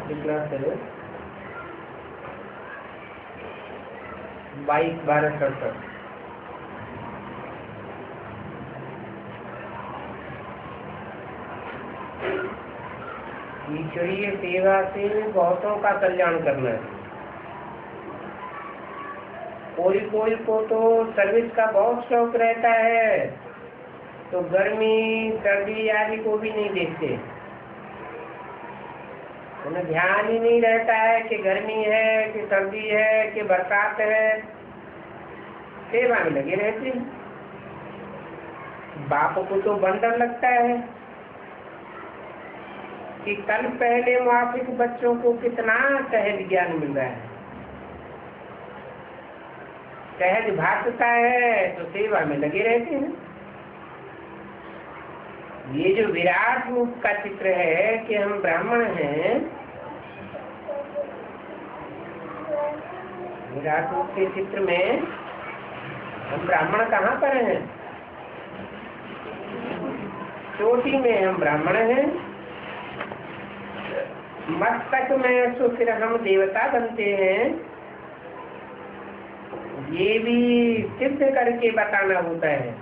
22 12 67। ईश्वरीय सेवा से बहुतों का कल्याण करना है। कोई कोई को तो सर्विस का बहुत शौक रहता है, तो गर्मी सर्दी आदि को भी नहीं देखते। उन्हें ध्यान ही नहीं रहता है कि गर्मी है कि सर्दी है कि बरसात है, सेवा में लगे रहते हैं। बाप को तो बंडर लगता है कि कल पहले माफिक बच्चों को कितना सहज ज्ञान मिल रहा है, सहज भाषता है, तो सेवा में लगे रहते हैं। ये जो विराट रूप का चित्र है कि हम ब्राह्मण हैं, विराट रूप के चित्र में हम ब्राह्मण कहाँ पर हैं? चोटी में हम ब्राह्मण हैं, मस्तक में तो फिर हम देवता बनते हैं। ये भी सिद्ध करके बताना होता है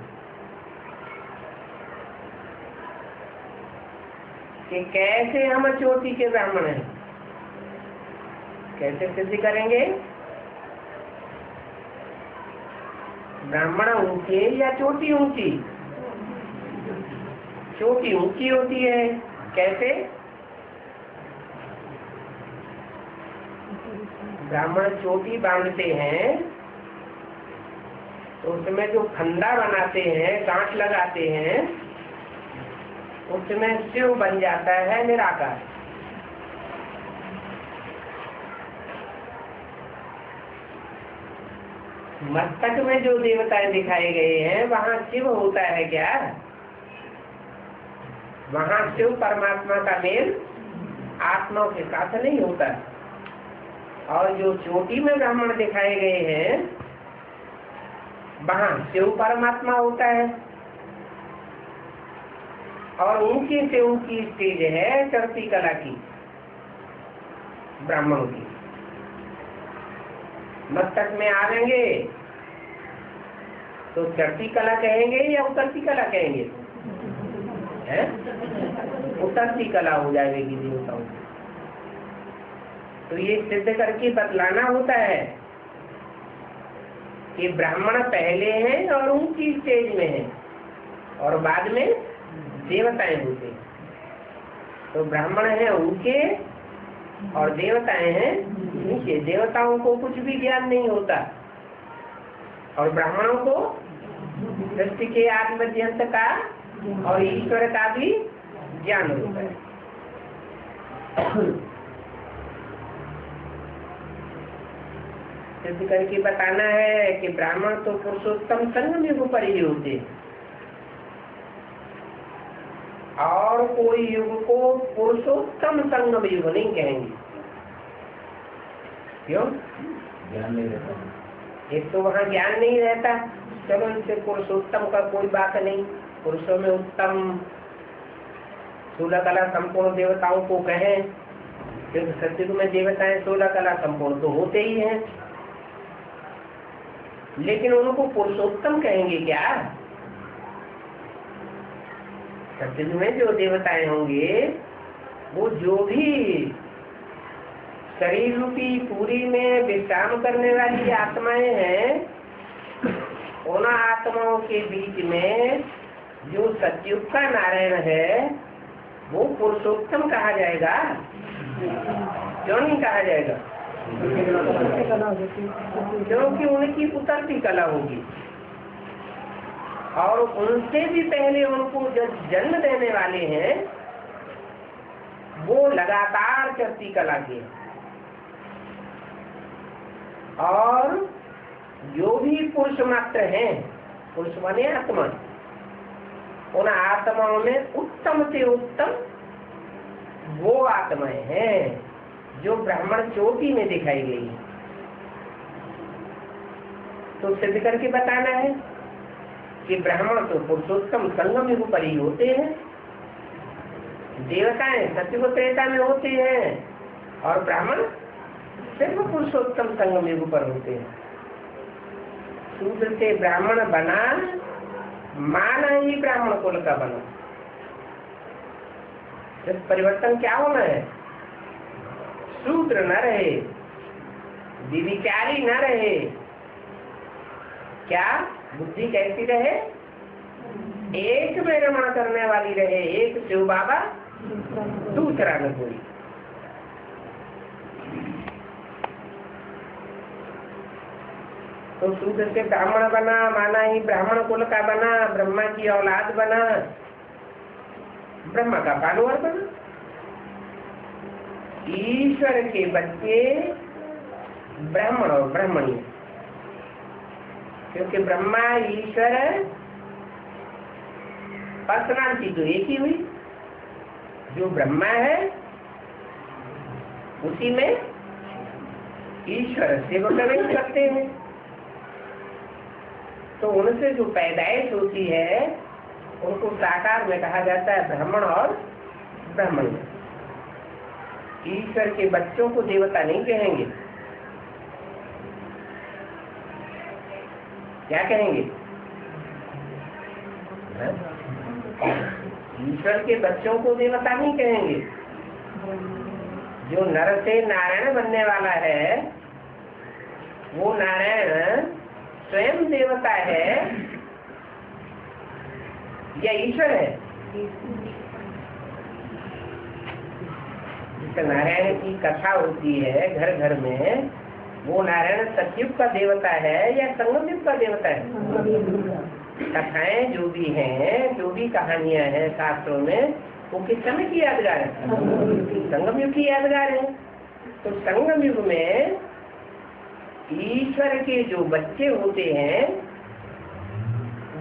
कि कैसे हम चोटी के ब्राह्मण हैं। कैसे सिद्ध करेंगे? ब्राह्मण ऊंचे या चोटी ऊंची? चोटी ऊंची होती है। कैसे? ब्राह्मण चोटी बांधते हैं तो उसमें जो फंदा बनाते हैं, गांठ लगाते हैं, उसमें शिव बन जाता है निराकार। मस्तक में जो देवताएं दिखाए गए हैं वहां शिव होता है क्या? वहां शिव परमात्मा का मेल आत्मा के साथ नहीं होता। और जो चोटी में ब्राह्मण दिखाए गए हैं वहां शिव परमात्मा होता है। और ऊंची से ऊंची स्टेज है चढ़ती कला की, ब्राह्मणों की। मस्तक में आवेंगे तो चढ़ती कला कहेंगे या उतरती कला कहेंगे? है? उतरती कला हो जाएगी देवताओं की। तो ये सिद्ध करके बतलाना होता है कि ब्राह्मण पहले हैं और ऊंची स्टेज में हैं, और बाद में देवताएं होते हैं। तो ब्राह्मण हैं ऊंचे और देवताएं हैं नीचे। देवताओं को कुछ भी ज्ञान नहीं होता और ब्राह्मणों को सृष्टि के आदि मध्यंत का और ईश्वर का भी ज्ञान होता है। सिद्ध करके बताना है कि ब्राह्मण तो पुरुषोत्तम संगम युग पर ही होते हैं, और कोई युग को पुरुषोत्तम संगम युग नहीं कहेंगे। क्यों? ज्ञान नहीं रहता। एक तो वहाँ ज्ञान नहीं रहता, चलो इससे पुरुषोत्तम का कोई बात नहीं। पुरुषों में उत्तम सोलह कला संपूर्ण देवताओं को कहें, क्योंकि सत्युग में देवताएं 16 कला संपूर्ण तो होते ही हैं, लेकिन उनको पुरुषोत्तम कहेंगे क्या? सत्युग में जो देवताएं होंगे वो जो भी शरीर रूपी पूरी में विश्राम करने वाली आत्माएं हैं, उन आत्माओं के बीच में जो सत्युग का नारायण है वो पुरुषोत्तम कहा जाएगा। क्यों नहीं कहा जाएगा? क्योंकि उनकी उतरती कला होगी, और उनसे भी पहले उनको जो जन्म देने वाले हैं वो लगातार चढ़ती कला के। और जो भी पुरुष मात्र हैं, पुरुष माने आत्मा, उन आत्माओं में उत्तम से उत्तम वो आत्माएं हैं जो ब्राह्मण चोटी में दिखाई गई है। तो सिद्ध करके बताना है कि ब्राह्मण तो पुरुषोत्तम संगम युग पर ही होते हैं, देवताएं सत्युग त्रेता में होते हैं, और ब्राह्मण सिर्फ पुरुषोत्तम संगम युग पर होते हैं। शूद्र से ब्राह्मण बना, माना ही ब्राह्मण कुल का बना। इस परिवर्तन क्या होना है? शूद्र न रहे, विविचारी न रहे, क्या बुद्धि कैसी रहे? एक में रमण करने वाली रहे, एक शिव बाबा दूसरा न कोई। तो शूद्र से ब्राह्मण बना, माना ही ब्राह्मण कुल का बना, ब्रह्मा की औलाद बना, ब्रह्मा का फॉलोअर बना। ईश्वर के बच्चे ब्राह्मण और ब्राह्मणी, क्योंकि ब्रह्मा ईश्वर पर्सनालिटी तो एक ही हुई। जो ब्रह्मा है उसी में ईश्वर से वो प्रवेश करते हैं। तो उनसे जो पैदाइश होती है उनको साकार में कहा जाता है ब्राह्मण और ब्राह्मण। ईश्वर के बच्चों को देवता नहीं कहेंगे, क्या कहेंगे? ईश्वर के बच्चों को देवता नहीं कहेंगे। जो नर से नारायण बनने वाला है वो नारायण स्वयं देवता है या ईश्वर है? नारायण की कथा होती है घर घर में, वो नारायण सतयुग का देवता है या संगम युग का देवता है? कथाएं जो भी हैं, जो भी कहानियां हैं शास्त्रों में, वो किस समय की यादगार है? संगम युग की यादगार है। तो संगम युग में ईश्वर के जो बच्चे होते हैं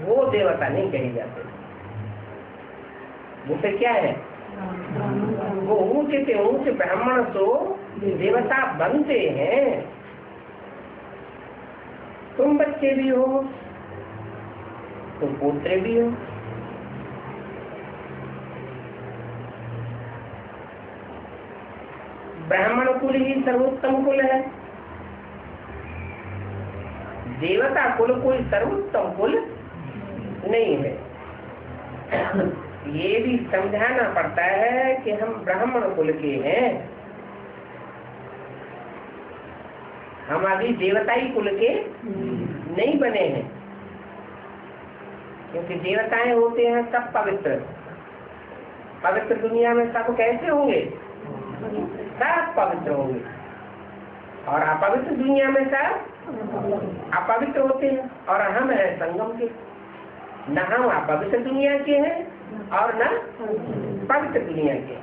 वो देवता नहीं कहे जाते। वो फिर क्या है? वो ऊंचे से ऊंचे ब्राह्मण तो देवता बनते हैं। तुम बच्चे भी हो, तुम पोते भी हो। ब्राह्मण कुल ही सर्वोत्तम कुल है। देवता कुल कोई सर्वोत्तम कुल नहीं है। ये भी समझाना पड़ता है कि हम ब्राह्मण कुल के हैं, हम अभी देवताई कुल के नहीं बने हैं। क्योंकि देवताएं होते हैं सब पवित्र। पवित्र दुनिया में सब कैसे होंगे? सब पवित्र होंगे। और अपवित्र दुनिया में सब अपवित्र होते हैं। और हम हैं संगम के, न हम अपवित्र दुनिया के हैं और न पवित्र दुनिया के।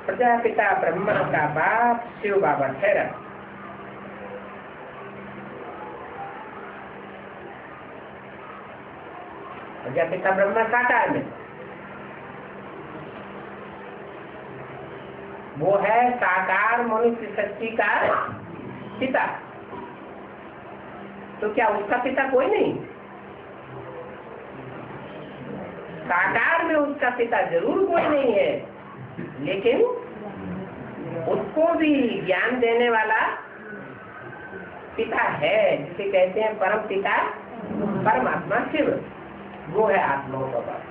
प्रजापिता ब्रह्मा का बाप शिव बाबा ठहरा। प्रजापिता ब्रह्मा साकार में, वो है साकार मनुष्य शक्ति का पिता। तो क्या उसका पिता कोई नहीं? साकार में उसका पिता जरूर कोई नहीं है, लेकिन उसको भी ज्ञान देने वाला पिता है, जिसे कहते हैं परम पिता परमात्मा शिव। वो है आत्माओं का बाप।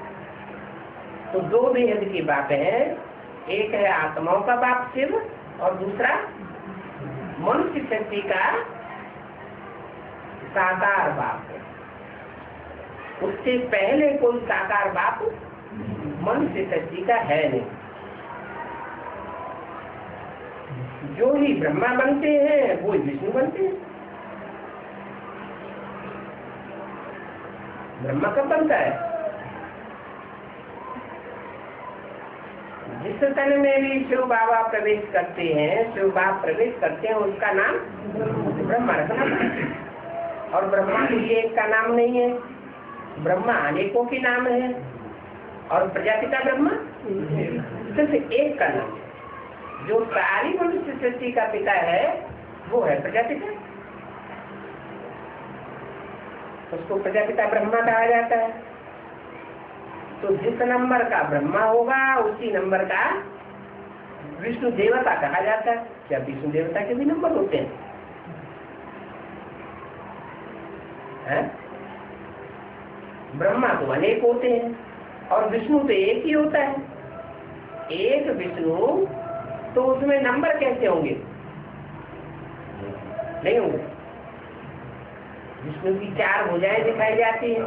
तो दो बेहद की बातें हैं, एक है आत्माओं का बाप शिव और दूसरा मनुष्य शक्ति का साकार बाप है। उससे पहले कोई साकार बाप मनुष्य शक्ति का है नहीं। जो ही ब्रह्मा बनते हैं वो ही विष्णु बनते हैं। ब्रह्मा कब बनता है? जिस तन में भी शिव बाबा प्रवेश करते हैं, शिव बाबा प्रवेश करते हैं, उसका नाम ब्रह्मा रखना पड़ता। और ब्रह्मा कोई एक का नाम नहीं है, ब्रह्मा अनेकों के नाम है। और प्रजापिता ब्रह्मा सिर्फ एक का नाम है। जो सारी मनुष्य सृष्टि का पिता है वो है प्रजापिता, उसको प्रजापिता ब्रह्मा कहा जाता है। तो जिस नंबर का ब्रह्मा होगा उसी नंबर का विष्णु देवता कहा जाता है। क्या विष्णु देवता के भी नंबर होते हैं? ब्रह्मा तो अनेक होते हैं और विष्णु तो एक ही होता है। एक विष्णु तो उसमें नंबर कैसे होंगे? नहीं होंगे। विष्णु की 4 भुजाएं दिखाई जाती है।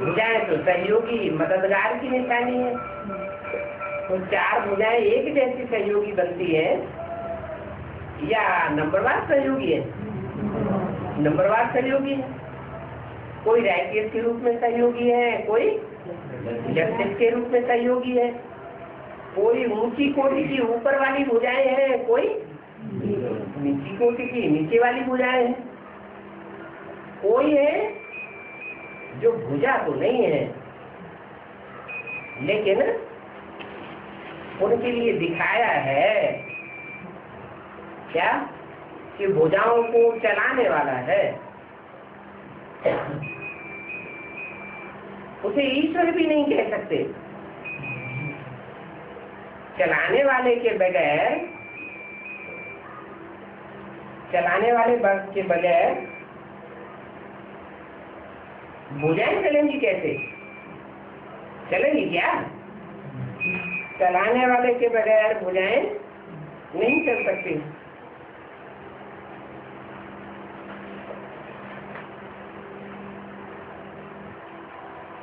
भुजाएं तो सहयोगी मददगार की निशानी है। तो 4 भुजाएं एक जैसी सहयोगी बनती है या नंबरवार सहयोगी है? नंबरवार सहयोगी है। कोई राकेश के रूप में सहयोगी है, कोई जगदीश के रूप में सहयोगी है, कोई ऊंची कोटि की ऊपर वाली भुजाएं हैं, कोई नीची कोटि की नीचे वाली भुजाएं हैं। कोई है जो भुजा तो नहीं है लेकिन उनके लिए दिखाया है क्या कि भुजाओं को चलाने वाला है। उसे ईश्वर भी नहीं कह सकते। चलाने वाले के बगैर भुजाएं चलेंगी कैसे? चलेंगी क्या? चलाने वाले के बगैर भुजाएं नहीं चल सकती।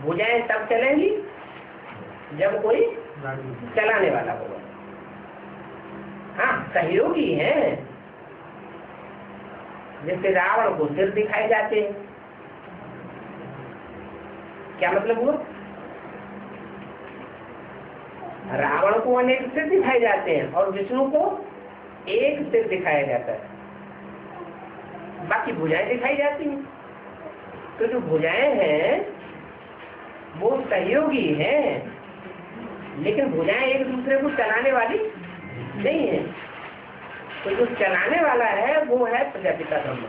भुजाएं तब चलेंगी जब कोई चलाने वाला होगा। हाँ, सहयोगी है। जैसे रावण को सिर दिखाए जाते हैं। क्या मतलब हुआ? रावण को अनेक सिर दिखाए जाते हैं और विष्णु को एक सिर दिखाया जाता है, बाकी भुजाएं दिखाई जाती हैं। तो जो भुजाएं हैं वो सहयोगी हैं, लेकिन भुजाएं एक दूसरे को चलाने वाली नहीं है। तो जो चलाने वाला है वो है प्रजापिता ब्रह्मा।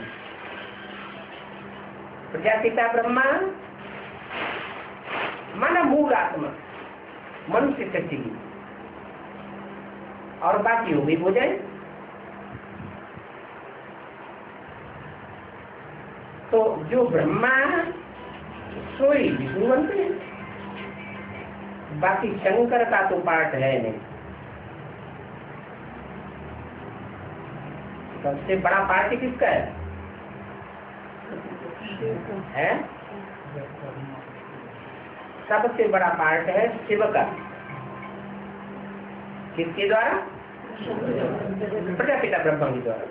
प्रजापिता ब्रह्मा माना मूल आत्मा, मनुष्य शक्ति की, और बाकी वो भी भुजाएं। तो जो ब्रह्मा सोई विष्णु बनते हैं। बाकी शंकर का तो पार्ट है नहीं। सबसे बड़ा पार्ट किसका है? सबसे बड़ा पार्ट है शिव का। किसके द्वारा? प्रजापिता ब्रह्मा के द्वारा।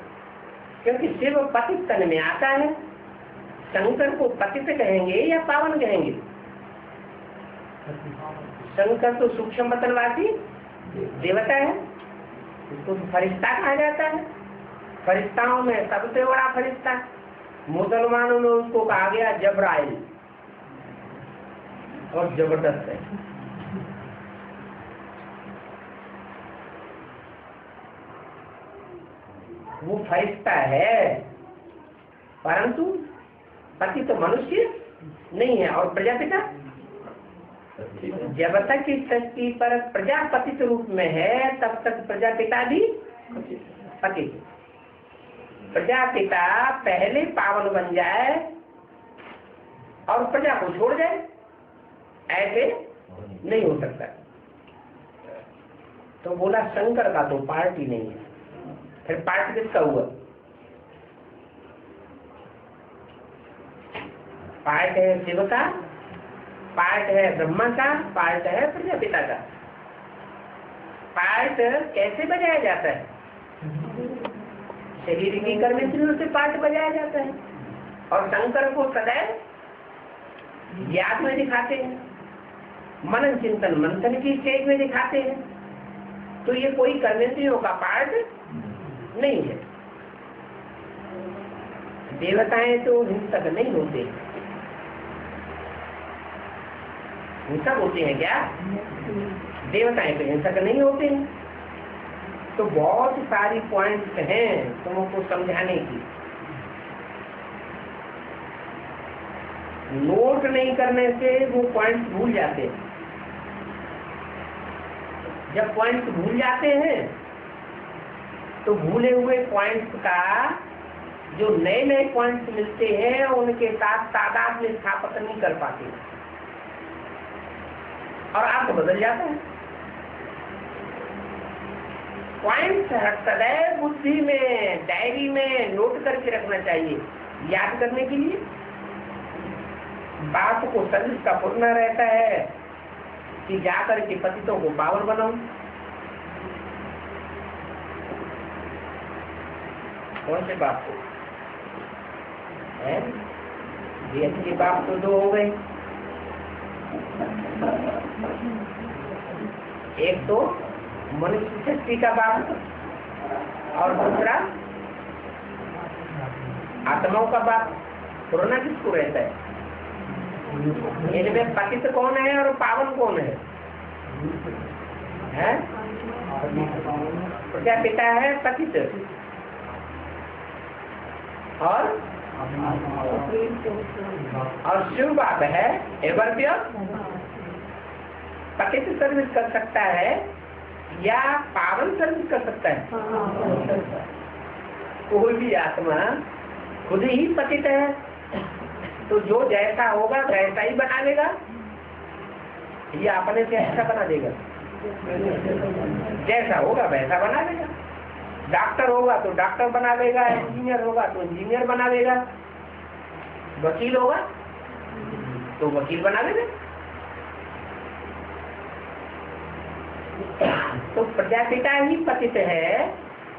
क्योंकि शिव पतित तन में आता है। शंकर को पतित कहेंगे या पावन कहेंगे? शंकर तो सूक्ष्म बतनवासी देवता है, उसको फरिश्ता कहा जाता है। फरिश्ताओं में सबसे बड़ा फरिश्ता मुसलमानों ने उसको कहा गया जबराइल, और जबरदस्त है। वो फरिश्ता है परंतु पति तो मनुष्य नहीं है। और प्रजापिता जब तक इस सृष्टि पर प्रजापति रूप में है तब तक प्रजापिता भी पति। प्रजापिता पहले पावन बन जाए और प्रजा को छोड़ जाए, ऐसे नहीं हो सकता। तो बोला शंकर का तो पार्ट ही नहीं है। फिर पार्ट किसका हुआ? पार्ट है शिव का, पार्ट है ब्रह्मा का, पार्ट है प्रजापिता का। पार्ट कैसे बजाया जाता है? शरीर की कर्मेंद्रियों से पार्ट बजाया जाता है। और शंकर को सदैव याद में दिखाते हैं, मनन चिंतन मंथन की स्टेज में दिखाते हैं। तो ये कोई कर्मेंद्रियों का पार्ट नहीं है। देवताएं तो हिंसक नहीं होते। हिंसक होते हैं क्या? देवताएं तो हिंसक नहीं होते हैं। तो बहुत सारी पॉइंट्स हैं तुमको समझाने की। नोट नहीं करने से वो पॉइंट्स भूल जाते हैं। जब पॉइंट्स भूल जाते हैं तो भूले हुए पॉइंट्स का जो नए नए पॉइंट्स मिलते हैं उनके साथ तादाद में स्थापित नहीं कर पाते और आपको बदल जाता है। पॉइंट्स सदैव बुद्धि में, डायरी में नोट करके रखना चाहिए, याद करने के लिए। बात को सर्विस का पूर्ण रहता है कि जाकर के पतितों को पावन बनाऊं। कौन से बाप को है? देश के बाप तो दो हो गए, एक तो मनुष्य शक्ति का बाप और दूसरा आत्माओं का बाप। पुराना किसको रहता है? इनमें पतित कौन है और पावन कौन है? प्रजापिता है पतित और शिव बाप है एवर्त्य। पतित सर्विस कर सकता है या पावन सर्विस कर सकता है? कोई भी आत्मा खुद ही पतित है तो जो जैसा होगा वैसा ही बना लेगा या अपने से ऐसा बना देगा? जैसा होगा वैसा बना लेगा। डॉक्टर होगा तो डॉक्टर बना लेगा, इंजीनियर होगा तो इंजीनियर बना लेगा, वकील होगा तो वकील बना लेगा। तो प्रजापिता ही पतित है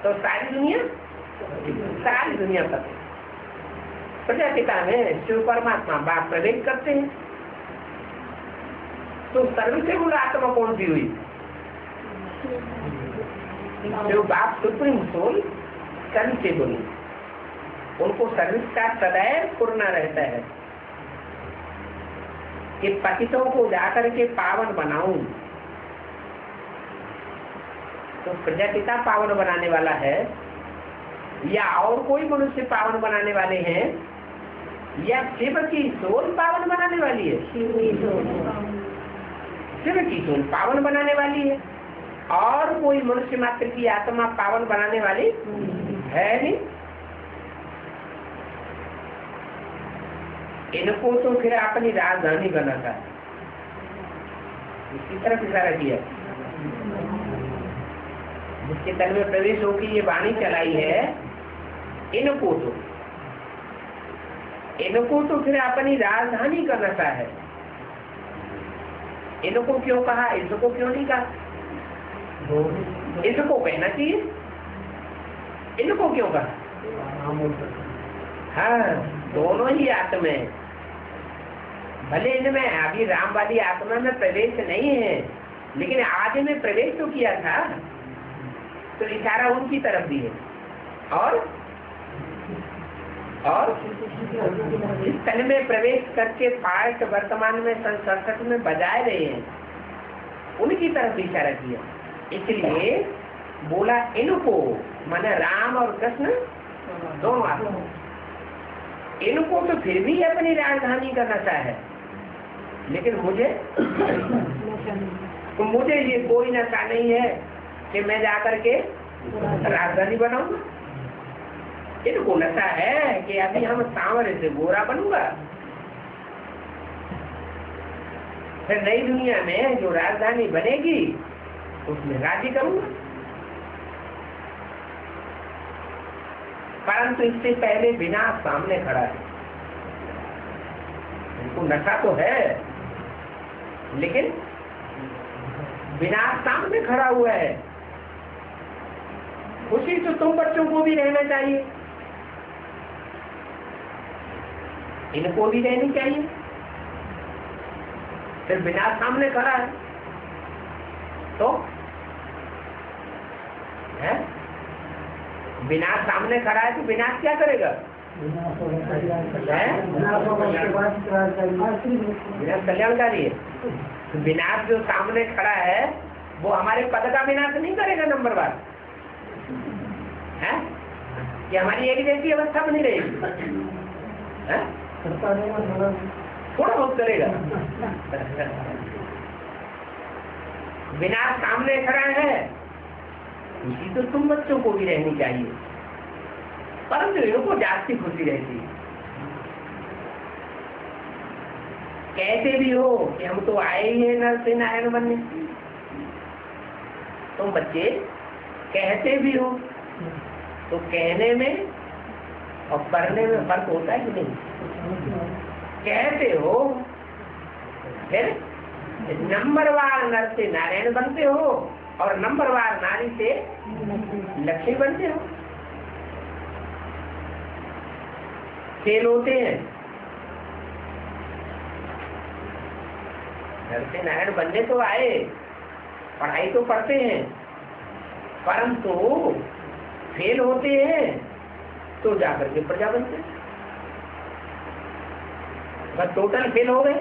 तो सारी दुनिया पतित। प्रजापिता में शिव परमात्मा बाप प्रवेश करते हैं तो सर्वसेबुल आत्मा कौन सी हुई? शिव बाप सुप्रीम सोल सर्वसेबुल, उनको सर्विस का सदैव पूर्ण रहता है कि पतितों को जाकर के पावन बनाऊं। तो प्रजापिता पावन बनाने वाला है या और कोई मनुष्य पावन बनाने वाले हैं या शिव की सोल पावन बनाने वाली है? शिव की सोल पावन बनाने वाली है और कोई मनुष्य मात्र की आत्मा पावन बनाने वाली है नहीं। इनको तो फिर अपनी राजधानी बना था, इसकी तरफ इशारा किया। जिसके तन में प्रवेश होकर ये वाणी चलाई है, इनको तो फिर अपनी राजधानी का नशा है। इनको क्यों कहा, इसको क्यों नहीं कहा? इसको कहना चाहिए, इनको क्यों कहा? हाँ, दोनों ही आत्मा है। भले इनमें अभी राम वाली आत्मा में प्रवेश नहीं है लेकिन आदि में प्रवेश तो किया था, तो इशारा उनकी तरफ भी है। और इस तन में प्रवेश करके पाठ वर्तमान में संस्कृत में बजाए रहे हैं, उनकी तरफ इशारा किया। इसलिए बोला इनको, माने राम और कृष्ण दोनों आत्मा। इनको तो फिर भी अपनी राजधानी का नशा है, लेकिन मुझे ये कोई नशा नहीं है कि मैं जाकर के राजधानी बनाऊंगा। इनको नशा है कि अभी हम सांवरे से गोरा बनूंगा, फिर नई दुनिया में जो राजधानी बनेगी उसमें राज्य करूंगा। परंतु इससे पहले विनाश सामने खड़ा है। इनको नशा तो है लेकिन विनाश सामने खड़ा हुआ है। खुशी तो तुम बच्चों को भी रहना चाहिए, इनको भी रहनी चाहिए। फिर विनाश सामने खड़ा है तो है, विनाश सामने खड़ा है तो विनाश क्या करेगा? विनाश कल्याणकारी है। विनाश जो सामने खड़ा है वो हमारे पद का विनाश नहीं करेगा। नंबर 1 है कि हमारी एक जैसी अवस्था बनी रहेगी, थोड़ा बहुत करेगा। विनाश सामने खड़ा है, खुशी तो तुम बच्चों को भी रहनी चाहिए, परंतु इनको जाती खुशी रहती है। कहते भी हो कि हम तो आए ही हैं नर से नारायण बनने, तुम बच्चे कहते भी हो, तो कहने में और करने में फर्क होता है कि नहीं? कहते हो फिर नंबरवार नर से नारायण बनते हो और नंबरवार नारी से लक्ष्मी बनते हो। खेल होते हैं, नर से नारायण बनने तो आए, पढ़ाई तो पढ़ते हैं, परंतु फेल होते हैं तो जाकर के प्रजा बनते हैं। बस टोटल फेल हो गए,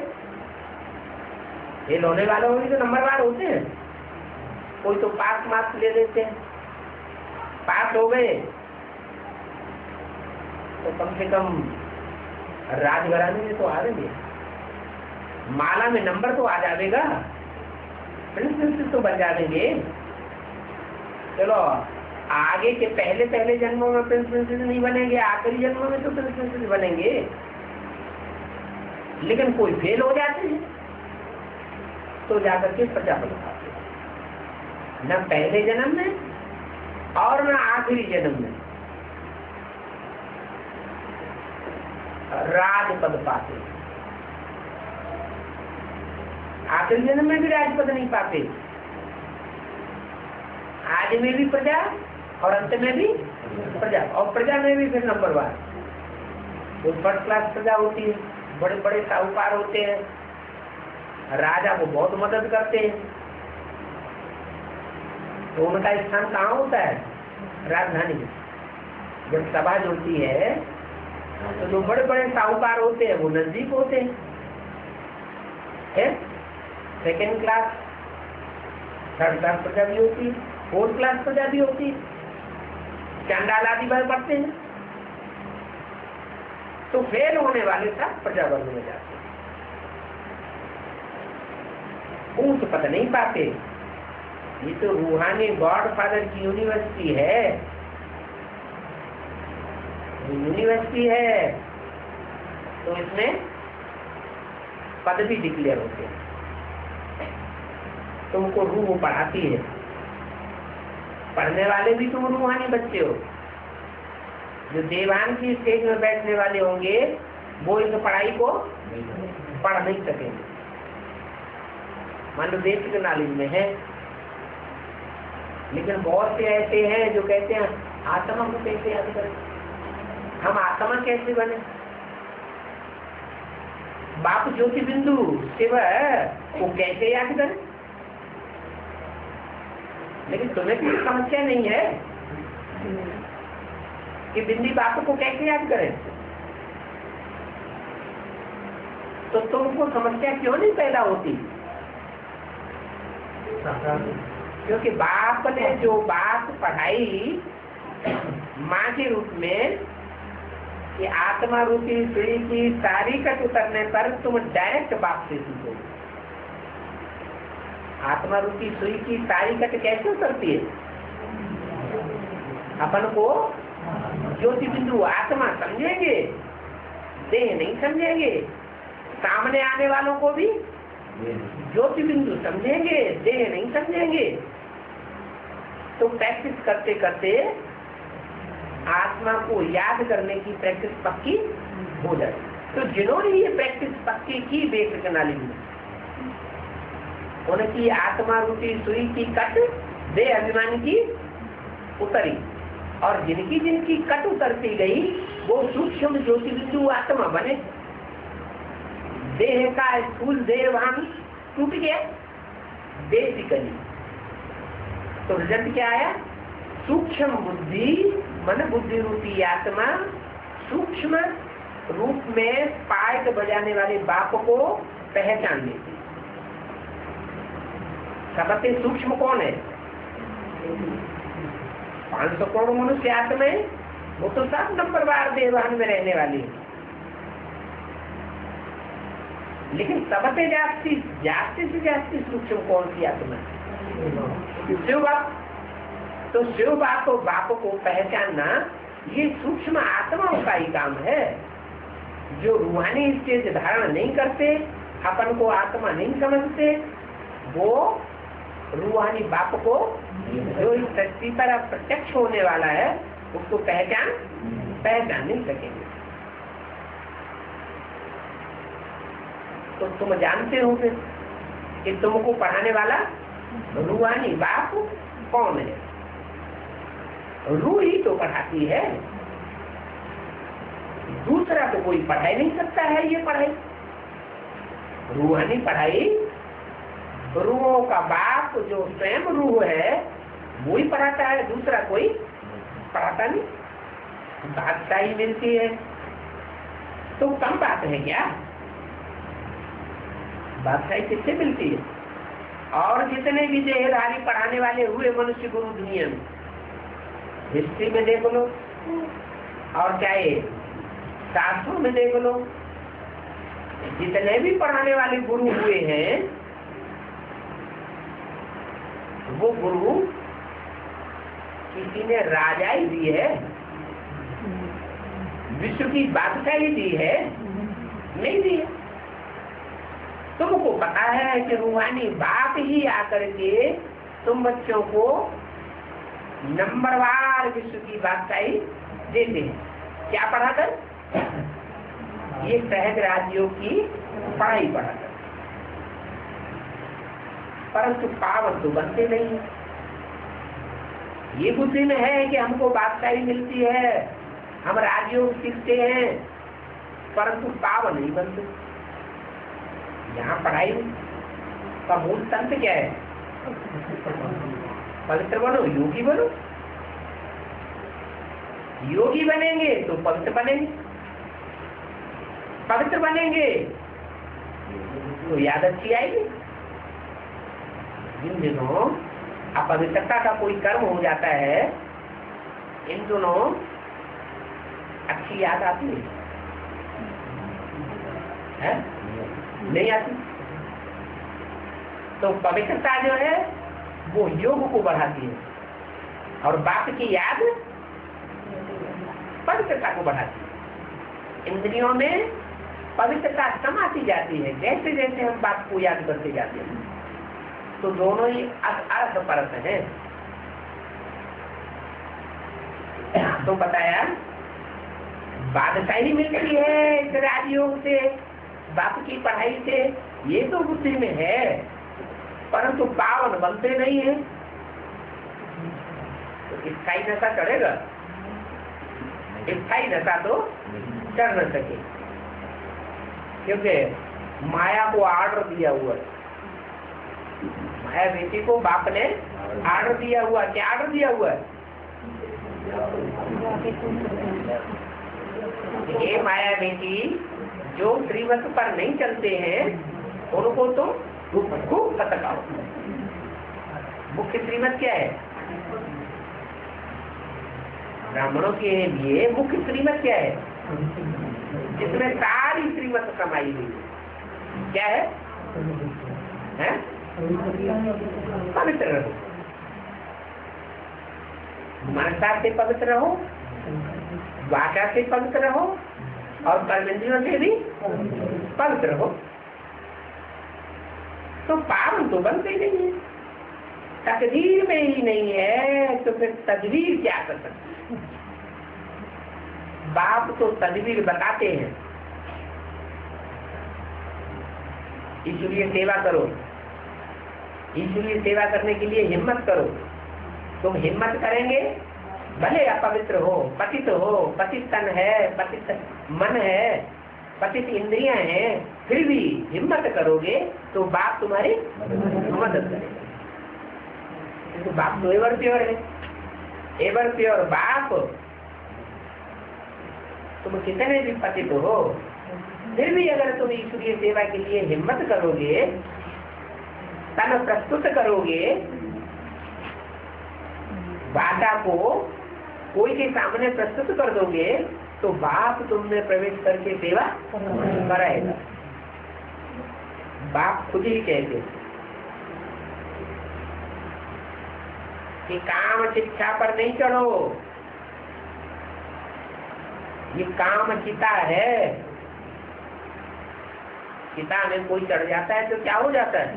फेल होने वाले होंगे तो नंबरवार होते हैं, कोई तो पास मार्क्स ले लेते हैं, पास हो गए तो कम से कम राजघराने में तो आ गए, माला में नंबर तो आ जाएगा, प्रिंसेस तो बन जाएंगे। चलो आगे के पहले पहले जन्मों में प्रिंसेस नहीं बनेंगे, आखिरी जन्मों में तो प्रिंसेस बनेंगे, लेकिन कोई फेल हो जाते हैं तो जाकर के प्रजा बन पाते, न पहले जन्म में और न आखिरी जन्म में राजपद पाते, आखिरी जन्म में भी राजपद नहीं पाते, आज में भी प्रजा और अंत में भी प्रजा, और प्रजा में भी फिर नंबरवार। तो फर्स्ट क्लास प्रजा होती है, बड़े बड़े साहूकार होते हैं, राजा को बहुत मदद करते हैं, तो उनका स्थान कहाँ होता है? राजधानी में। जब सभा जुड़ती है तो जो बड़े बड़े साहूकार होते हैं वो नजदीक होते हैं। सेकेंड क्लास थर्ड क्लास प्रजा भी होती है, फोर्थ क्लास प्रजा भी होती है, चंडाल आदि वर्ग पढ़ते हैं, तो फेल होने वाले सब प्रजा वर्ग में जाते हैं, ऊंच पद नहीं पाते। ये तो रूहानी गॉड फादर की यूनिवर्सिटी है, यूनिवर्सिटी है तो इसमें पद भी डिक्लेयर होते हैं। तुमको रूह पढ़ाती है, पढ़ने वाले भी तुम रूहानी बच्चे हो, जो देवान की स्टेज में बैठने वाले होंगे वो इस पढ़ाई को पढ़ नहीं सकेंगे। मान लो बेसिक नॉलेज में है, लेकिन बहुत से ऐसे हैं जो कहते हैं आत्मा को कैसे याद करें, हम आत्मा कैसे बने, बाप ज्योति बिंदु शिव वो कैसे याद करें। लेकिन तुम्हें कोई समस्या नहीं है कि बिंदी बाप को कैसे याद करें, तो तुमको समस्या क्यों नहीं पैदा होती? क्योंकि बाप ने जो बात पढ़ाई माँ के रूप में कि आत्मा रूपी सुई की सारी कट उतरने पर तुम डायरेक्ट बाप से सीखोगे। आत्मा रूपी सुई की सारी कट कैसे उतरती है? अपन को ज्योति बिंदु आत्मा समझेंगे, देह नहीं समझेंगे, सामने आने वालों को भी ज्योति बिंदु समझेंगे, देह नहीं समझेंगे। तो प्रैक्टिस करते करते आत्मा को याद करने की प्रैक्टिस पक्की हो जाए। तो जिन्होंने ये प्रैक्टिस पक्की की बेसिक नॉलेज में, उनकी आत्मा रूपी सुई की कट देह अभिमान की उतरी, और जिनकी जिनकी कट उतरती गई वो सूक्ष्म ज्योति बिंदु आत्मा बने। देह का स्थूल देह भान टूट गया बेसिकली, तो रिजल्ट क्या आया? सूक्ष्म बुद्धि मन बुद्धि रूपी आत्मा सूक्ष्म रूप में पायक बजाने वाले बाप को पहचान लेती। सबसे सूक्ष्म कौन है? 500 करोड़ मनुष्य आत्मा है, वो तो सब नंबरवार देवान में रहने वाली है। लेकिन सबसे जास्ती से जास्ती सूक्ष्म कौन सी आत्मा है? शिव बाप। तो शिव बाप को पहचानना ये सूक्ष्म आत्माओं का ही काम है। जो रूहानी स्टेज धारण नहीं करते, अपन को आत्मा नहीं समझते, वो रूहानी बाप को जो इस धरती पर प्रत्यक्ष होने वाला है उसको पहचान नहीं सकेंगे। तो तुम जानते हो फिर कि तुमको पढ़ाने वाला रूहानी बाप कौन है? रूह ही तो पढ़ाती है, दूसरा तो कोई पढ़ा नहीं सकता है। ये पढ़ाई रूहानी पढ़ाई, रूहों का बाप जो स्वयं रूह है वो ही पढ़ाता है, दूसरा कोई पढ़ाता नहीं। बादशाही मिलती है तो कम बात है क्या? बादशाही किससे मिलती है? और जितने भी देहधारी पढ़ाने वाले हुए मनुष्य गुरु दुनिया में, हिस्ट्री में देख लो और चाहे शास्त्रों में देख लो, जितने भी पढ़ाने वाले गुरु हुए हैं वो गुरु किसी ने राजाई दी है, विश्व की बादशाही दी है? नहीं दी है। तुमको पता है कि रूहानी बाप ही आकर के तुम बच्चों को नंबरवार विश्व की बादशाही देते हैं। क्या पढ़ाकर? ये सहज राजयोग की पढ़ाई पढ़ाकर। परंतु पावन तो बनते नहीं। ये बुद्धि में है कि हमको बादशाही मिलती है, हम राजयोग सीखते हैं, परंतु पावन नहीं बनते। यहाँ पढ़ाई का मूल तंत्र क्या है? पवित्र बनो, योगी बनो। योगी बनेंगे तो पवित्र बनेंगे, पवित्र बनेंगे तो याद अच्छी आएगी। इन दिनों अपवित्रता का कोई कर्म हो जाता है, इन दोनों अच्छी याद आती है? नहीं आती। तो पवित्रता जो है वो योग को बढ़ाती है और बाप की याद पवित्रता को बढ़ाती है। इंद्रियों में पवित्रता समाती जाती है जैसे जैसे हम बाप को याद करते जाते हैं। तो दोनों ही अर्थ परत है। तो बताया बादशाही मिलती है इस राजयोग से, बाप की पढ़ाई से, ये तो बुद्धि में है, परंतु पावन बनते नहीं है। तो स्थायी नशा चढ़ेगा? स्थायी नशा तो चढ़ न सके, क्योंकि माया को आर्डर दिया हुआ है। माया बेटी को बाप ने आर्डर दिया हुआ। क्या आर्डर दिया हुआ है? ये माया बेटी जो श्रीमत पर नहीं चलते हैं उनको तो खूब फटकाओ। मुख्य श्रीमत क्या है? ब्राह्मणों के लिए मुख्य श्रीमत क्या है? जिसमें सारी श्रीमत समाई हुई क्या है? पवित्र रहो, मनसा से पवित्र रहो, वाचा से पवित्र रहो और कर्मेंद्रियों से भी पवित्र रहो। तो पावन तो बनते ही नहीं है। तकदीर में ही नहीं है तो फिर तदबीर क्या कर सकते? बाप तो तदबीर बताते हैं। ईश्वरीय सेवा करो, ईश्वरीय सेवा करने के लिए हिम्मत करो। तुम हिम्मत करेंगे, भले अपवित्र हो, पतित हो, पतित तन है, पतित मन है, पतित इंद्रियां हैं, फिर भी हिम्मत करोगे तो बाप तुम्हारी मदद करेगा। तो बाप तो एवर प्योर है, एवर प्योर बाप। तुम कितने भी पतित हो, फिर भी अगर तुम ईश्वरीय सेवा के लिए हिम्मत करोगे, तन प्रस्तुत करोगे, बाधा को कोई के सामने प्रस्तुत कर दोगे, तो बाप तुमने प्रवेश करके सेवा कराएगा। बाप खुद ही कहते कि काम शिक्षा पर नहीं चढ़ो, ये काम चिता है। चिता में कोई चढ़ जाता है तो क्या हो जाता है?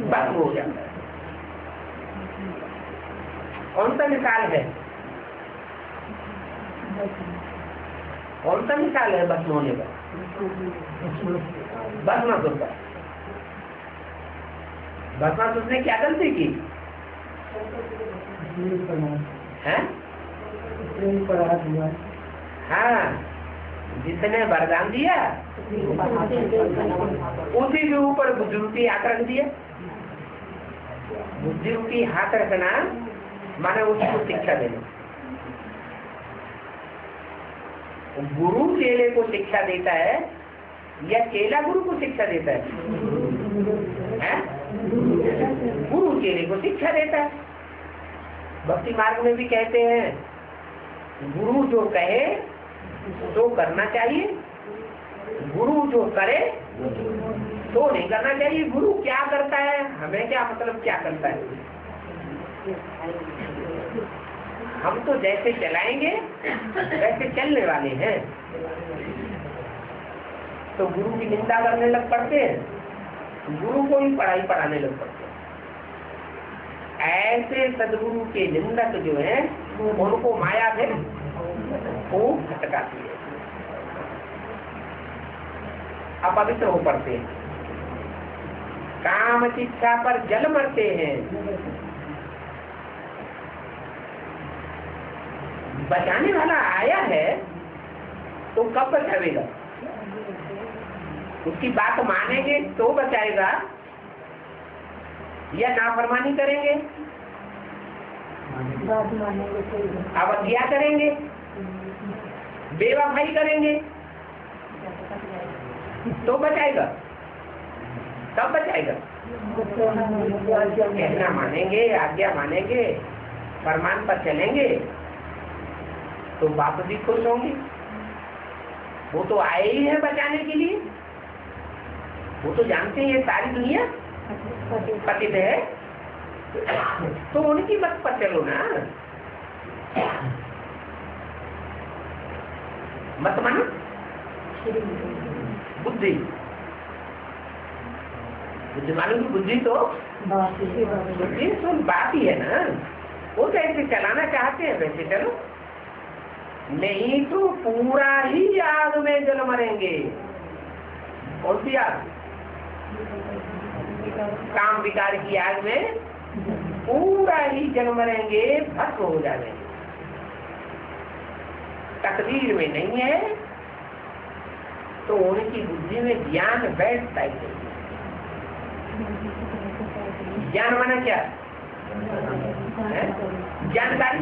भस्म हो जाता है। कौन सा मिसाल है? कौन सा मिसाल है भस्म होने का? भस्मासुर का। भस्मासुर ने क्या गलती की है? हाँ, जिसने वरदान दिया उसी के ऊपर बुद्धि रूपी हाथ रख दिया। बुद्धि रूपी हाथ रखना माने उसको शिक्षा देना। गुरु चेले को शिक्षा देता है या चेला गुरु को शिक्षा देता है? गुरु चेले को शिक्षा देता है। भक्ति मार्ग में भी कहते हैं गुरु जो कहे तो करना चाहिए, गुरु जो करे तो नहीं करना चाहिए। गुरु क्या करता है हमें क्या मतलब, क्या करता है? हम तो जैसे चलाएंगे वैसे चलने वाले हैं। तो गुरु की निंदा करने लग पड़ते हैं, गुरु को ही पढ़ाई पढ़ाने लग पड़ते हैं। ऐसे सदगुरु के निंदक जो हैं उनको माया फिर खूब भटकाती है, अपवित्र हो पड़ते हैं, काम शिक्षा पर जल मरते हैं। बचाने वाला आया है तो कब बचावेगा? उसकी बात मानेंगे तो बचाएगा या नाफरमानी करेंगे, अवज्ञा करेंगे, बेवफाई करेंगे तो बचाएगा? तब बचाएगा। कहना मानेंगे, आज्ञा मानेंगे, फरमान पर चलेंगे तो बाप भी खुश होंगे। वो तो आए ही है बचाने के लिए। वो तो जानते हैं ये सारी दुनिया पतित है, तो उनकी मत पर चलो ना। मत मानो बुद्धि, बुद्धि मानो की बुद्धि तो बुद्धि तो बात ही है ना। वो कैसे चलाना चाहते हैं वैसे चलो, नहीं तो पूरा ही आग में जल मरेंगे। कौन सी आग? काम विकार की आग में पूरा ही जल मरेंगे, भस्म हो जाएंगे। तकदीर में नहीं है तो उनकी बुद्धि में ज्ञान बैठता ही नहीं। ज्ञान माना क्या है? जानकारी।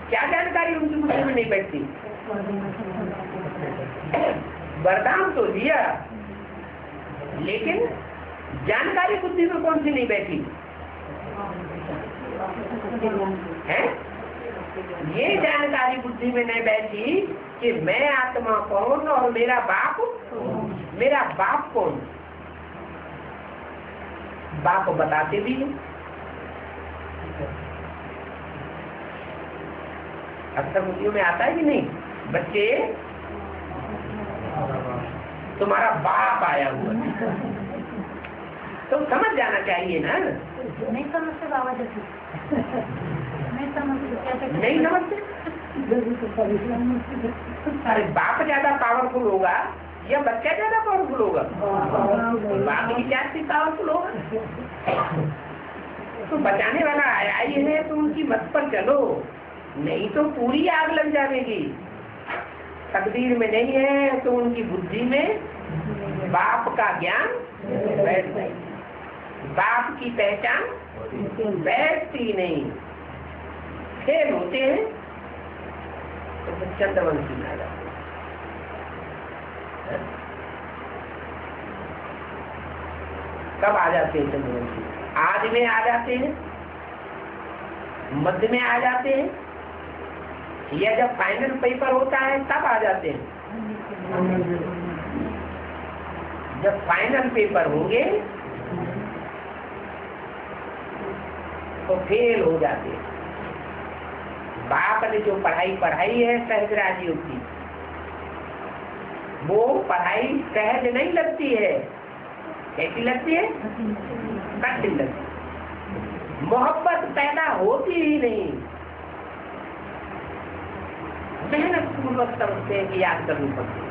क्या जानकारी उनकी बुद्धि में नहीं बैठती? वरदान तो दिया लेकिन जानकारी बुद्धि में कौन सी नहीं बैठी है? ये जानकारी बुद्धि में नहीं बैठी कि मैं आत्मा कौन और मेरा बाप कौन। बाप बताते भी हैं। अक्सर बुद्धियों में आता है कि नहीं, बच्चे तुम्हारा बाप आया हुआ तो समझ जाना चाहिए ना। नहीं समझते बाबा जी, नहीं समझते। अरे बाप ज्यादा पावरफुल होगा या बच्चा ज्यादा पावरफुल होगा? बाप की क्या पावरफुल होगा। तो बचाने वाला आया ही है तो उनकी मत पर चलो, नहीं तो पूरी आग लग जाएगी। तकदीर में नहीं है तो उनकी बुद्धि में बाप का ज्ञान बैठ जाएगी, बाप की पहचान बैठती नहीं। फेल होते हैं तो चंद्रवंशी में आ जाते हैं। कब आ जाते हैं चंद्रवंशी? आदि में आ जाते हैं, मध्य में आ जाते हैं, या जब फाइनल पेपर होता है तब आ जाते हैं। जब फाइनल पेपर होंगे तो फेल हो जाते हैं। बाप ने जो पढ़ाई पढ़ाई है सहज राजयोग की, वो पढ़ाई सहज नहीं लगती है। कैसी लगती है? कठिन लगती है। मोहब्बत पैदा होती ही नहीं। मेहनत पूर्वक समझते हैं कि याद करनी पड़ती है।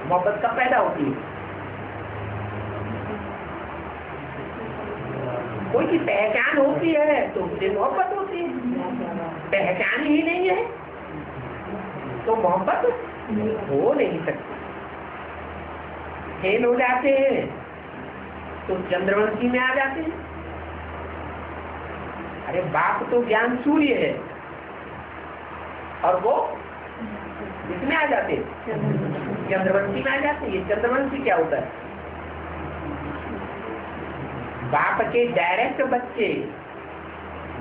मोहब्बत कब पैदा होती है? कोई की पहचान होती है तो उससे मोहब्बत होती है। पहचान ही नहीं है तो मोहब्बत हो नहीं सकती। फेल हो जाते हैं तो चंद्रवंशी में आ जाते हैं। अरे बाप तो ज्ञान सूर्य है और वो इसमें आ जाते, चंद्रवंशी में आ जाते। ये चंद्रवंशी क्या होता है? बाप के डायरेक्ट बच्चे,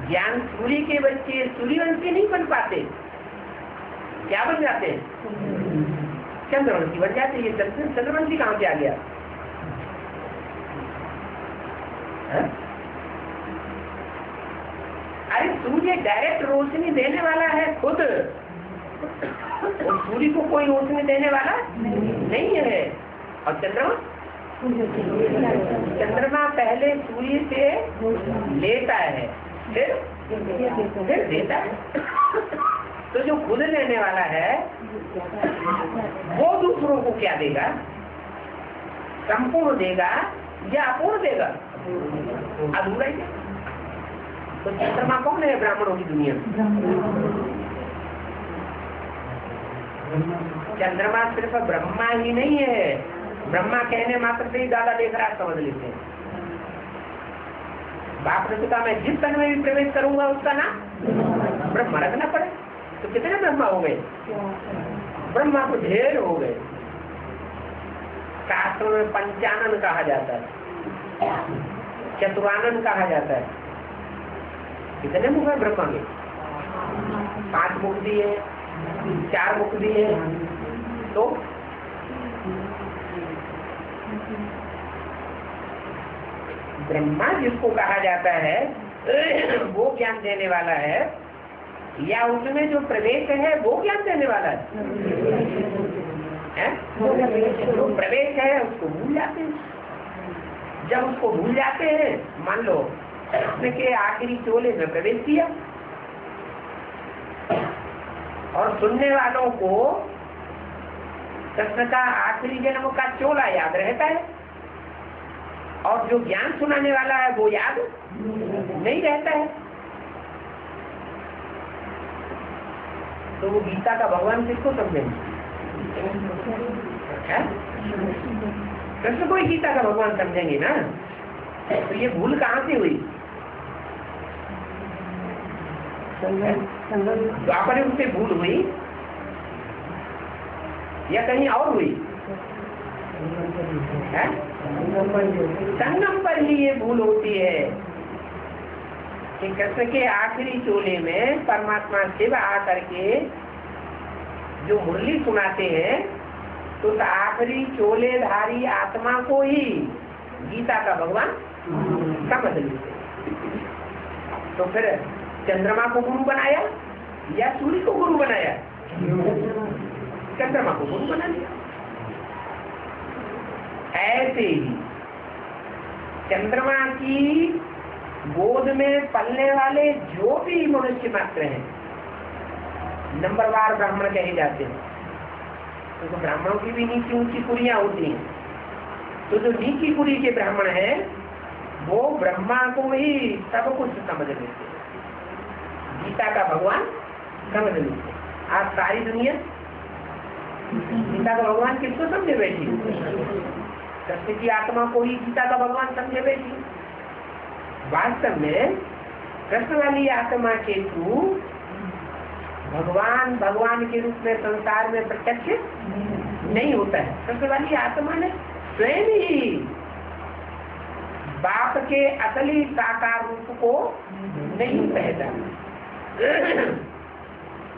ज्ञान सूर्य के बच्चे सूर्यवंशी नहीं बन पाते। क्या बन जाते हैं? चंद्रवंशी बन जाते। ये चंद्रवंशी कहां से आ गया? अरे सूर्य डायरेक्ट रोशनी देने वाला है खुद, और सूर्य को कोई रोशनी देने वाला नहीं है। और चंद्रमा पहले सूर्य से लेता है फिर देता है। तो जो खुद लेने वाला है वो दूसरों को क्या देगा? संपूर्ण देगा या अपूर्ण देगा? अधूरा ही। तो चंद्रमा कौन है ब्राह्मणों की दुनिया में? चंद्रमा सिर्फ ब्रह्मा ही नहीं है। ब्रह्मा कहने मात्र से ही दादा देख रहा समझ लेते हैं। बाप ने तो कहा मैं जिस तन में भी प्रवेश करूंगा उसका नाम ब्रह्मा रखना पड़े। तो कितने ब्रह्मा हो गए? ब्रह्मा तो ढेर हो गए। शास्त्रों में पंचानन कहा जाता है, चतुरानन कहा जाता है। कितने मुख है ब्रह्मा के? 5 मुख दिए, 4 मुख दिए। तो ब्रह्मा जिसको कहा जाता है वो ज्ञान देने वाला है, या उसमें जो प्रवेश है वो ज्ञान देने वाला है? जो प्रवेश है उसको भूल जाते हैं। जब उसको भूल जाते हैं, मान लो कृष्ण के आखिरी चोले में प्रवेश किया और सुनने वालों को कृष्ण का आखिरी जन्म का चोला याद रहता है, और जो ज्ञान सुनाने वाला है वो याद नहीं रहता है। तो वो गीता का भगवान किसको समझेंगे? कृष्ण को ही गीता का भगवान समझेंगे ना। तो ये भूल कहाँ से हुई? द्वापर युग से भूल हुई या कहीं और हुई? संगम पर ही ये भूल होती है कि कृष्ण के आखिरी चोले में परमात्मा शिव आकर के जो मुरली सुनाते हैं, तो उस आखिरी चोलेधारी आत्मा को ही गीता का भगवान समझ लेते। तो फिर चंद्रमा को गुरु बनाया या सूर्य को गुरु बनाया? चंद्रमा को गुरु बना लिया। ऐसे ही चंद्रमा की गोद में पलने वाले जो भी मनुष्य मात्र हैं, नंबरवार ब्राह्मण कहे जाते हैं। तो ब्राह्मणों की भी नीची ऊंची कुरियां होती हैं। तो जो नीची कुरी के ब्राह्मण हैं वो ब्रह्मा को ही सब कुछ समझ लेते हैं, गीता का भगवान समझ लेते। आज सारी दुनिया गीता का भगवान किसको समझे बैठी? कृष्ण की आत्मा को ही गीता का भगवान समझे बैठी। वास्तव में कृष्ण वाली आत्मा के थ्रू भगवान के रूप में संसार में प्रत्यक्ष नहीं होता है। कृष्ण वाली आत्मा ने स्वयं ही बाप के असली साकार रूप को नहीं पहचाना।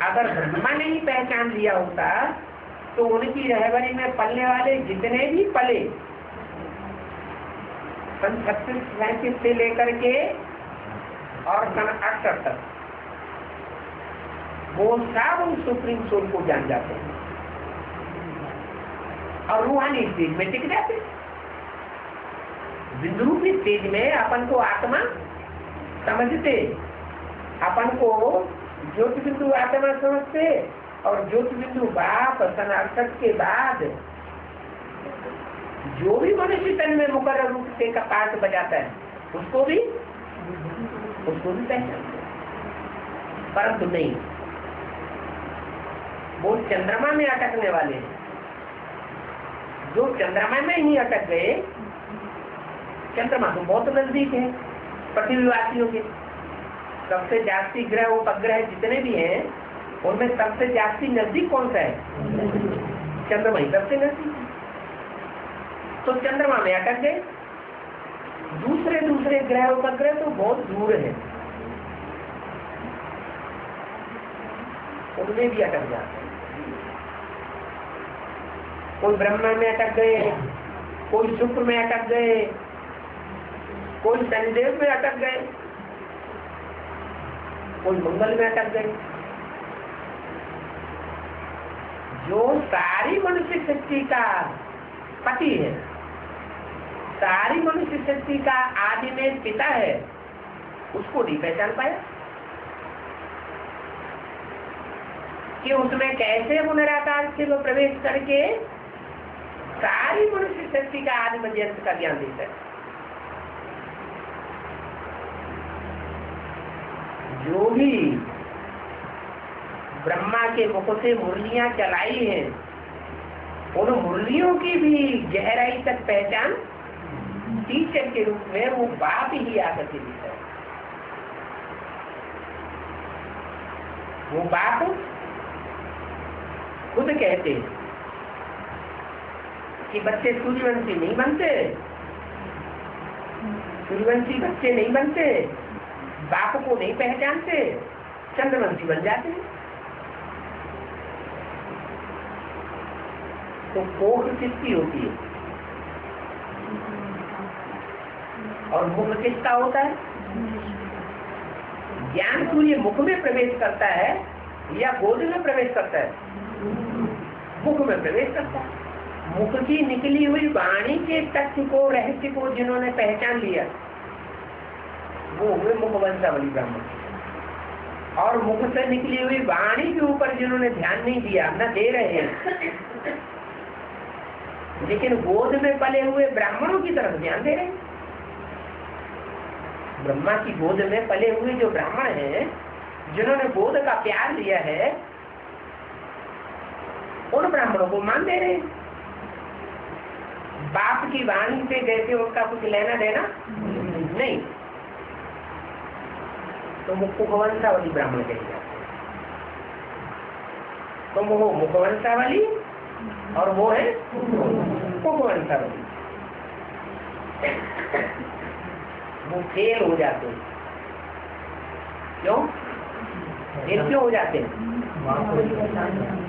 अगर ब्रह्मा ने ही पहचान लिया होता तो उनकी रहबरी में पलने वाले जितने भी पले 36 से लेकर के और सन 68 तक वो सब उस सुप्रीम सोल को जान जाते हैं और रूहानी स्टेज में टिक जाते हैं। बिंदु की स्टेज में अपन को आत्मा समझते, अपन को ज्योति बिंदु आत्मा समझते, और ज्योति बिंदु बाप सन 68 के बाद जो भी मनुष्य तन में मुकर्रर रूप से का पार्ट बजाता है उसको भी पहचानते, परंतु नहीं, वो चंद्रमा में अटकने वाले हैं। जो चंद्रमा में ही अटक गए, चंद्रमा तो बहुत नजदीक है पृथ्वीवासियों के, सबसे जास्ती ग्रह उपग्रह जितने भी हैं उनमें सबसे जास्ती नजदीक कौन सा है? चंद्रमा ही सबसे नजदीक है। तो चंद्रमा में अटक गए, दूसरे ग्रह उपग्रह तो बहुत दूर है, उनमें भी अटक जाते हैं। कोई ब्रह्मा में अटक गए, कोई शुक्र में अटक गए, कोई शनिदेव में अटक गए, कोई मंगल में अटक गए। जो सारी मनुष्य सृष्टि का पति है, सारी मनुष्य सृष्टि का आदि में पिता है, उसको नहीं पहचान पाया कि उसमें कैसे वो निराकार से वो प्रवेश करके सारी मनुष्य सृष्टि का आदि मध्यंत का ज्ञान देता है। जो भी ब्रह्मा के मुख से मुरलियां चलाई हैं, उन मुरलियों की भी गहराई तक पहचान टीचर के रूप में वो बाप ही आकर के देता है। वो बाप खुद कहते हैं कि बच्चे सूर्यवंशी नहीं बनते, सूर्यवंशी बच्चे नहीं बनते, बाप को नहीं पहचानते, चंद्रवंशी बन जाते हैं। तो कोख किसकी होती है और मुख किसका होता है? ज्ञान सूर्य मुख में प्रवेश करता है या गोद में प्रवेश करता है? मुख में प्रवेश करता है। मुख की निकली हुई वाणी के तथ्य को, रहस्य को जिन्होंने पहचान लिया वो हुए मुखवंशावली ब्राह्मण। और मुख से निकली हुई वाणी के ऊपर जिन्होंने ध्यान नहीं दिया, न दे रहे हैं, लेकिन गोद में पले हुए ब्राह्मणों की तरफ ध्यान दे रहे हैं। ब्रह्मा की गोद में पले हुए जो ब्राह्मण हैं, जिन्होंने गोद का प्यार लिया है, उन ब्राह्मणों को मान दे रहे हैं। बाप की वाणी से जैसे उनका कुछ लेना देना नहीं, तो मुखवंशावली ब्राह्मण कहे जाते हैं। तो वो मुखवंशावली और वो है मुखवंशावली। वो फेल हो जाते हैं। क्यों फेल क्यों हो जाते हैं?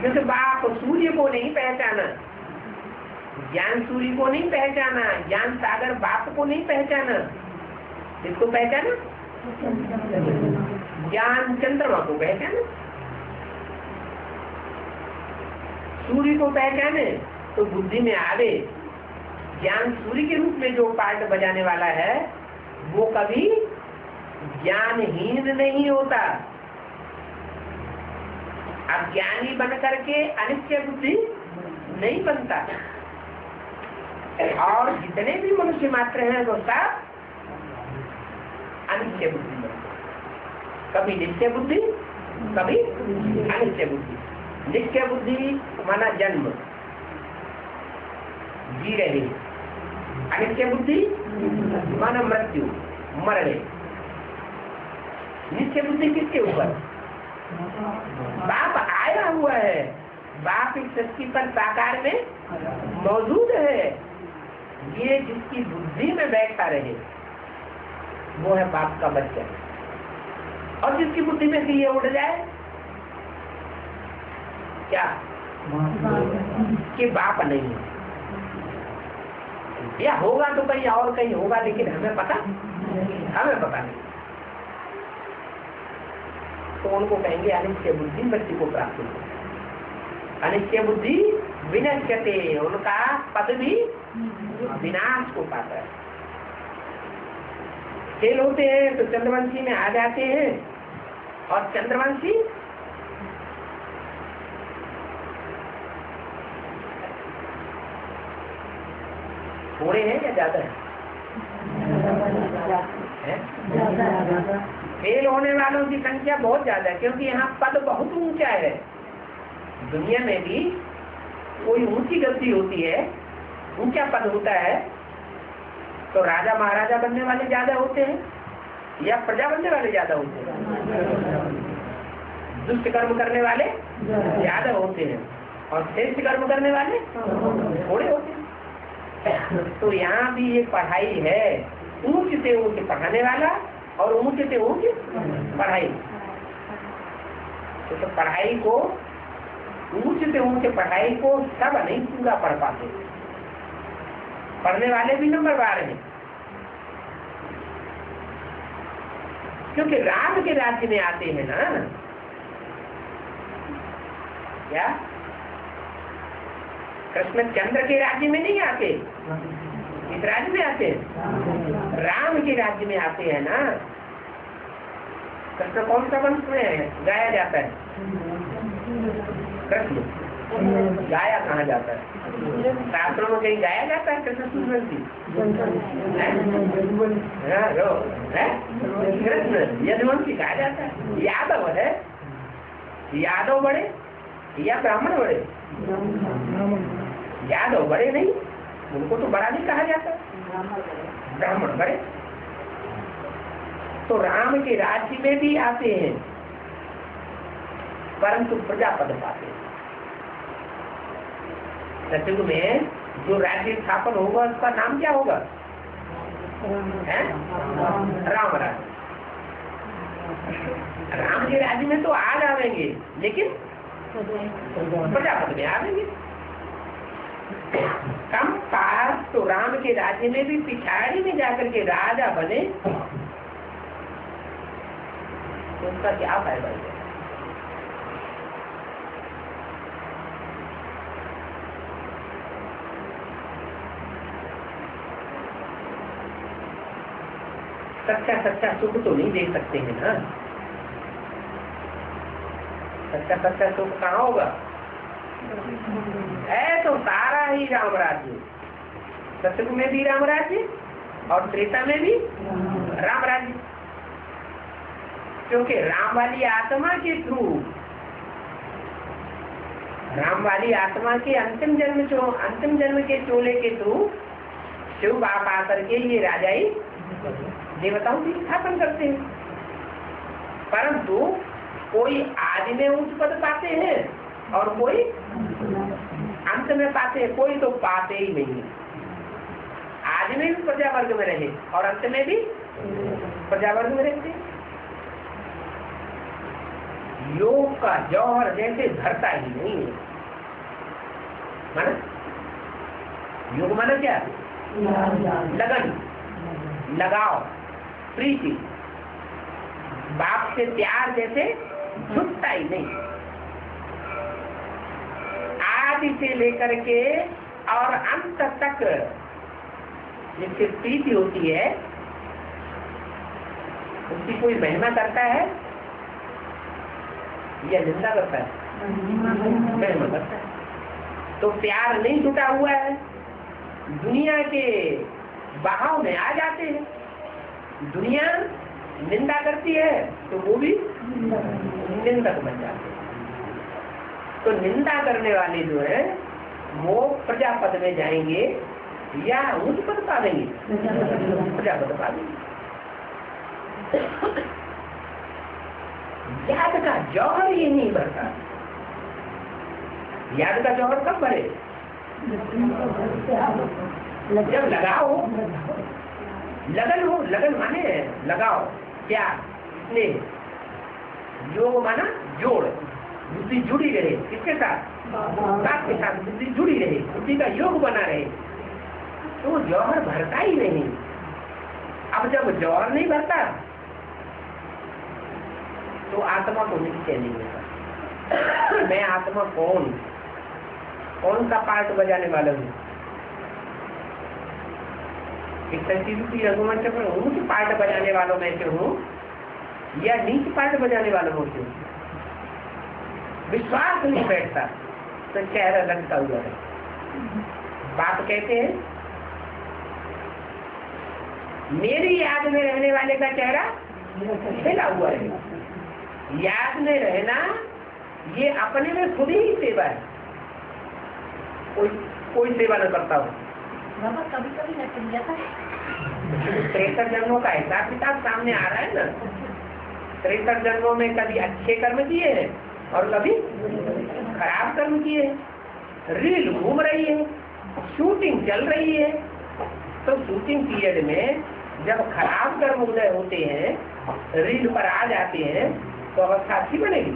क्योंकि बाप सूर्य को नहीं पहचाना, ज्ञान सूर्य को नहीं पहचाना, ज्ञान सागर बाप को नहीं पहचाना। किसको पहचाना? ज्ञान चंद्रमा को पहचाना। सूर्य को पहचाने तो बुद्धि में आवे, ज्ञान सूर्य के रूप में जो पार्ट बजाने वाला है वो कभी ज्ञानहीन नहीं होता। अज्ञानी बन करके अनित्य बुद्धि नहीं बनता। और जितने भी मनुष्य मात्र हैं वो सब अनित्य बुद्धि बनते, कभी नित्य बुद्धि, कभी अनित्य बुद्धि। नित्य बुद्धि माना जन्म, जी रहे, अनित्य बुद्धि माना मृत्यु, मर रहे। नित्य बुद्धि किसके ऊपर? बाप आया हुआ है, बाप इस सृष्टि पर साकार में मौजूद है। ये जिसकी बुद्धि में बैठा रहे वो है बाप का बच्चा। और जिसकी बुद्धि में से ये उड़ जाए क्या कि बाप नहीं है, या होगा तो कहीं और कहीं होगा, लेकिन हमें पता नहीं। तो उनको कहेंगे अनिश्चय बुद्धि मृत्यु को प्राप्त हो। अनिश्चय बुद्धि विनश्यते, उनका पद भी विनाश को पाता है। फेल होते हैं तो चंद्रवंशी में आ जाते हैं, और चंद्रवंशी थोड़े हैं या ज्यादा है? फेल होने वालों की संख्या बहुत ज्यादा है, क्योंकि यहाँ पद बहुत ऊंचा है। दुनिया में भी कोई ऊंची गलती होती है, ऊंचा पद होता है, तो राजा महाराजा बनने वाले ज्यादा होते हैं या प्रजा बनने वाले ज्यादा होते हैं? दुष्ट कर्म करने वाले ज्यादा होते हैं और श्रेष्ठ कर्म करने वाले थोड़े होते हैं। तो यहाँ भी ये पढ़ाई है, ऊंच से ऊंच पढ़ाने वाला और ऊंच से ऊंच पढ़ाई। तो पढ़ाई को, ऊंच से ऊंच पढ़ाई को सब नहीं पूरा पढ़ पाते, पढ़ने वाले भी नंबरवार हैं। क्योंकि राम के राज्य में आते हैं ना, क्या कृष्ण चंद्र के राज्य में नहीं आते? इस राज्य में आते हैं, राम के राज्य में आते हैं ना। कृष्ण कौन सा वंश में गाया जाता है? कृष्ण गाया कहाँ जाता है? शास्त्रों में कहीं गाया जाता है कृष्ण सूर्यवंशी? कृष्ण यदुवंशी गाया जाता है। यादव है, यादव बड़े या ब्राह्मण बड़े? यादव बड़े नहीं, उनको तो बड़ा नहीं कहा जाता, ब्राह्मण बड़े। तो राम के राज्य में भी आते हैं, परंतु प्रजापद पाते हैं। सतयुग में जो राज्य स्थापन होगा उसका नाम क्या होगा? राम राज्य। राम के राज्य में तो आ जाएंगे, लेकिन प्रजापद में आवेंगे। कम पास तो राम के राज्य में भी पिछाड़ी में जाकर के राजा बने, तो उसका क्या फायदा है? सच्चा सच्चा सुख तो नहीं दे सकते हैं ना। सच्चा सच्चा सुख कहाँ होगा? है तो सारा ही राम राज्य, सतयुग में भी राम राज्य और त्रेता में भी राम राज्य। क्योंकि राम वाली आत्मा के थ्रू, राम वाली आत्मा के अंतिम जन्म के चोले के थ्रू शिव बाप आकर के ये राजाई देवताओं की स्थापन करते हैं। परंतु कोई आदि में उच्च पद पाते हैं और कोई अंत में पाते हैं, कोई तो पाते ही नहीं। आदि में भी प्रजा वर्ग में रहे और अंत में भी प्रजा वर्ग में रहते। योग का जौहर जैसे भरता ही नहीं है। माना योग माना क्या? लगन, लगाव, प्रीति, बाप से प्यार जैसे छूटता ही नहीं। आदि से लेकर के और अंत तक जिससे प्रीति होती है, उसकी कोई महिमा करता है या निंदा करता है? महिमा करता है। तो प्यार नहीं छुटा हुआ है, दुनिया के बहाव में आ जाते हैं। दुनिया निंदा करती है तो वो भी निंदक बन जाते हैं। तो निंदा करने वाले जो है वो प्रजापद में जाएंगे या उच्च पद पा देंगे? प्रजापद पा देंगे। याद का जौहर ये नहीं भरता। याद का जौहर कब भरे? जब लगाओ, लगन हो। लगन माने लगाओ, प्यार, स्नेह। योग माना जोड़, बुद्धि जुड़ी रहे किसके साथ? बाप के साथ बुद्धि जुड़ी रहे, बुद्धि का योग बना रहे, तो जौहर भरता ही नहीं। अब जब जौहर नहीं भरता तो तो आत्मा को निश्चय नहीं होता। मैं आत्मा कौन सा पार्ट बजाने वाला हूँ? एक सचिव रघुवंश में ऊंच पार्ट बजाने वालों में से हूँ या नीच पार्ट बजाने वालों में से हूँ? विश्वास नहीं बैठता तो चेहरा लगता हुआ है। बाप कहते हैं मेरी याद में रहने वाले का चेहरा खिला हुआ है। याद में रहना ये अपने में खुद ही सेवा है, कोई सेवा न करता हो। कभी कभी न जाता है। 63 जन्मों का हिसाब किताब सामने आ रहा है ना। 63 जन्मों में कभी अच्छे कर्म किए हैं और कभी खराब कर्म किए हैं। रील घूम रही है, शूटिंग चल रही है, तो शूटिंग पीरियड में जब खराब कर्म उदय होते हैं, रील पर आ जाते हैं, तो अवस्था अच्छी बनेगी,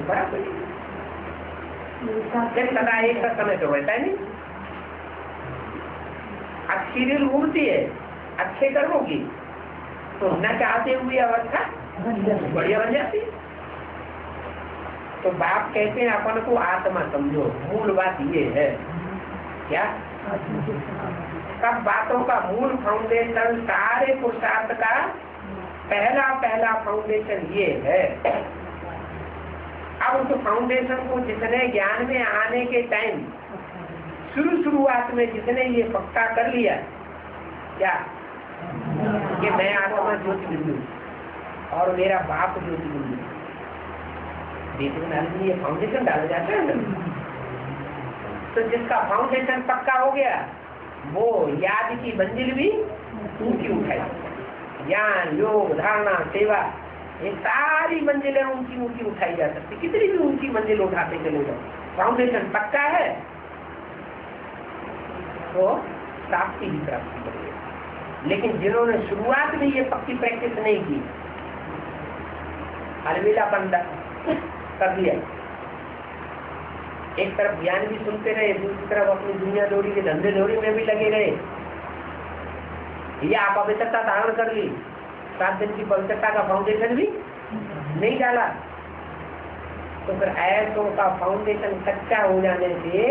खराब बनेगी। सदा एक का समय तो रहता है नहीं। अच्छी रील घूमती है अच्छे कर्मों की, तो न चाहते हुए अवस्था बढ़िया बन जाती है। तो बाप कहते हैं अपन को आत्मा समझो। मूल बात ये है क्या? सब बातों का मूल फाउंडेशन, सारे पुरुषार्थ का पहला फाउंडेशन ये है। अब उस फाउंडेशन को जिसने ज्ञान में आने के टाइम शुरुआत में जिसने ये पक्का कर लिया क्या कि मैं आत्मा ज्योति बिंदु और मेरा बाप ज्योति बिंदु, ये फाउंडेशन डाला जाता है ना। तो जिसका फाउंडेशन पक्का हो गया वो याद की मंजिल भी ऊंची उठाई। ज्ञान, योग, धारणा, सेवा, ये सारी मंजिलें ऊंची उठाई जा सकती। कितनी भी ऊंची मंजिल उठाते चले जाओ, फाउंडेशन पक्का है तो प्राप्ति भी प्राप्ति करेगी। लेकिन जिन्होंने शुरुआत में ये पक्की प्रैक्टिस नहीं की, अलविदापन कर लिया, एक तरफ ज्ञान भी सुनते रहे, दूसरी तरफ अपनी दुनिया दौड़ी के धंधे दौड़ी में भी लगे रहे, या आप पवित्रता धारण कर ली, 7 दिन की पवित्रता का फाउंडेशन भी नहीं डाला, तो फिर ऐसों का फाउंडेशन कच्चा हो जाने से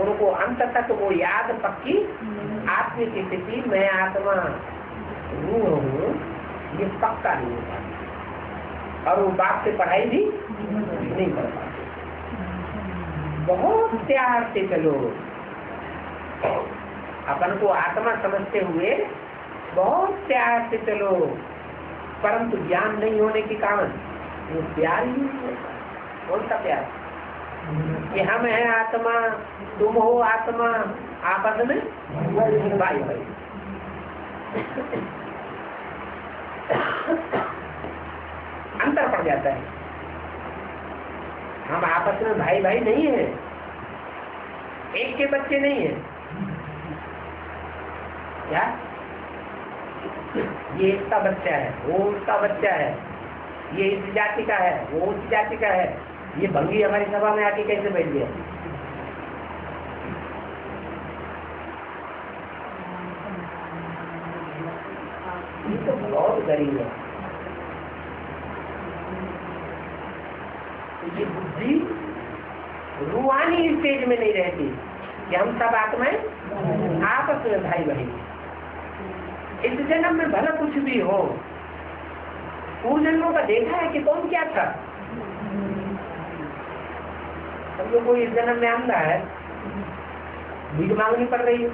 उनको अंत तक वो याद पक्की आत्म की स्थिति, मैं आत्मा रूह हूँ, ये पक्का नहीं होता। और वो बाप से पढ़ाई भी नहीं कर पाते। बहुत प्यार से चलो, अपन को आत्मा समझते हुए बहुत प्यार से चलो, परंतु ज्ञान नहीं होने के कारण वो प्यार ही नहीं होता। कौन सा प्यार कि हम हैं आत्मा, तुम हो आत्मा, आपस में भाई भाई। अंतर पड़ जाता है। हम आपस में भाई भाई नहीं है, एक के बच्चे नहीं है क्या? ये इसका बच्चा है, वो उसका बच्चा है, ये इस जाति का है, वो उस जाति का है। ये भंगी हमारी सभा में आके कैसे बैठ गया? ये तो बहुत गरीब है। ये बुद्धि रूहानी स्टेज में नहीं रहती कि हम सब आत्माएं आपस में भाई बहन। इस जन्म में भला कुछ भी हो, पूर्व जन्मों का देखा है कि कौन क्या था। हम लोग को इस जन्म में अंधा है, भीख मांगनी पड़ रही है।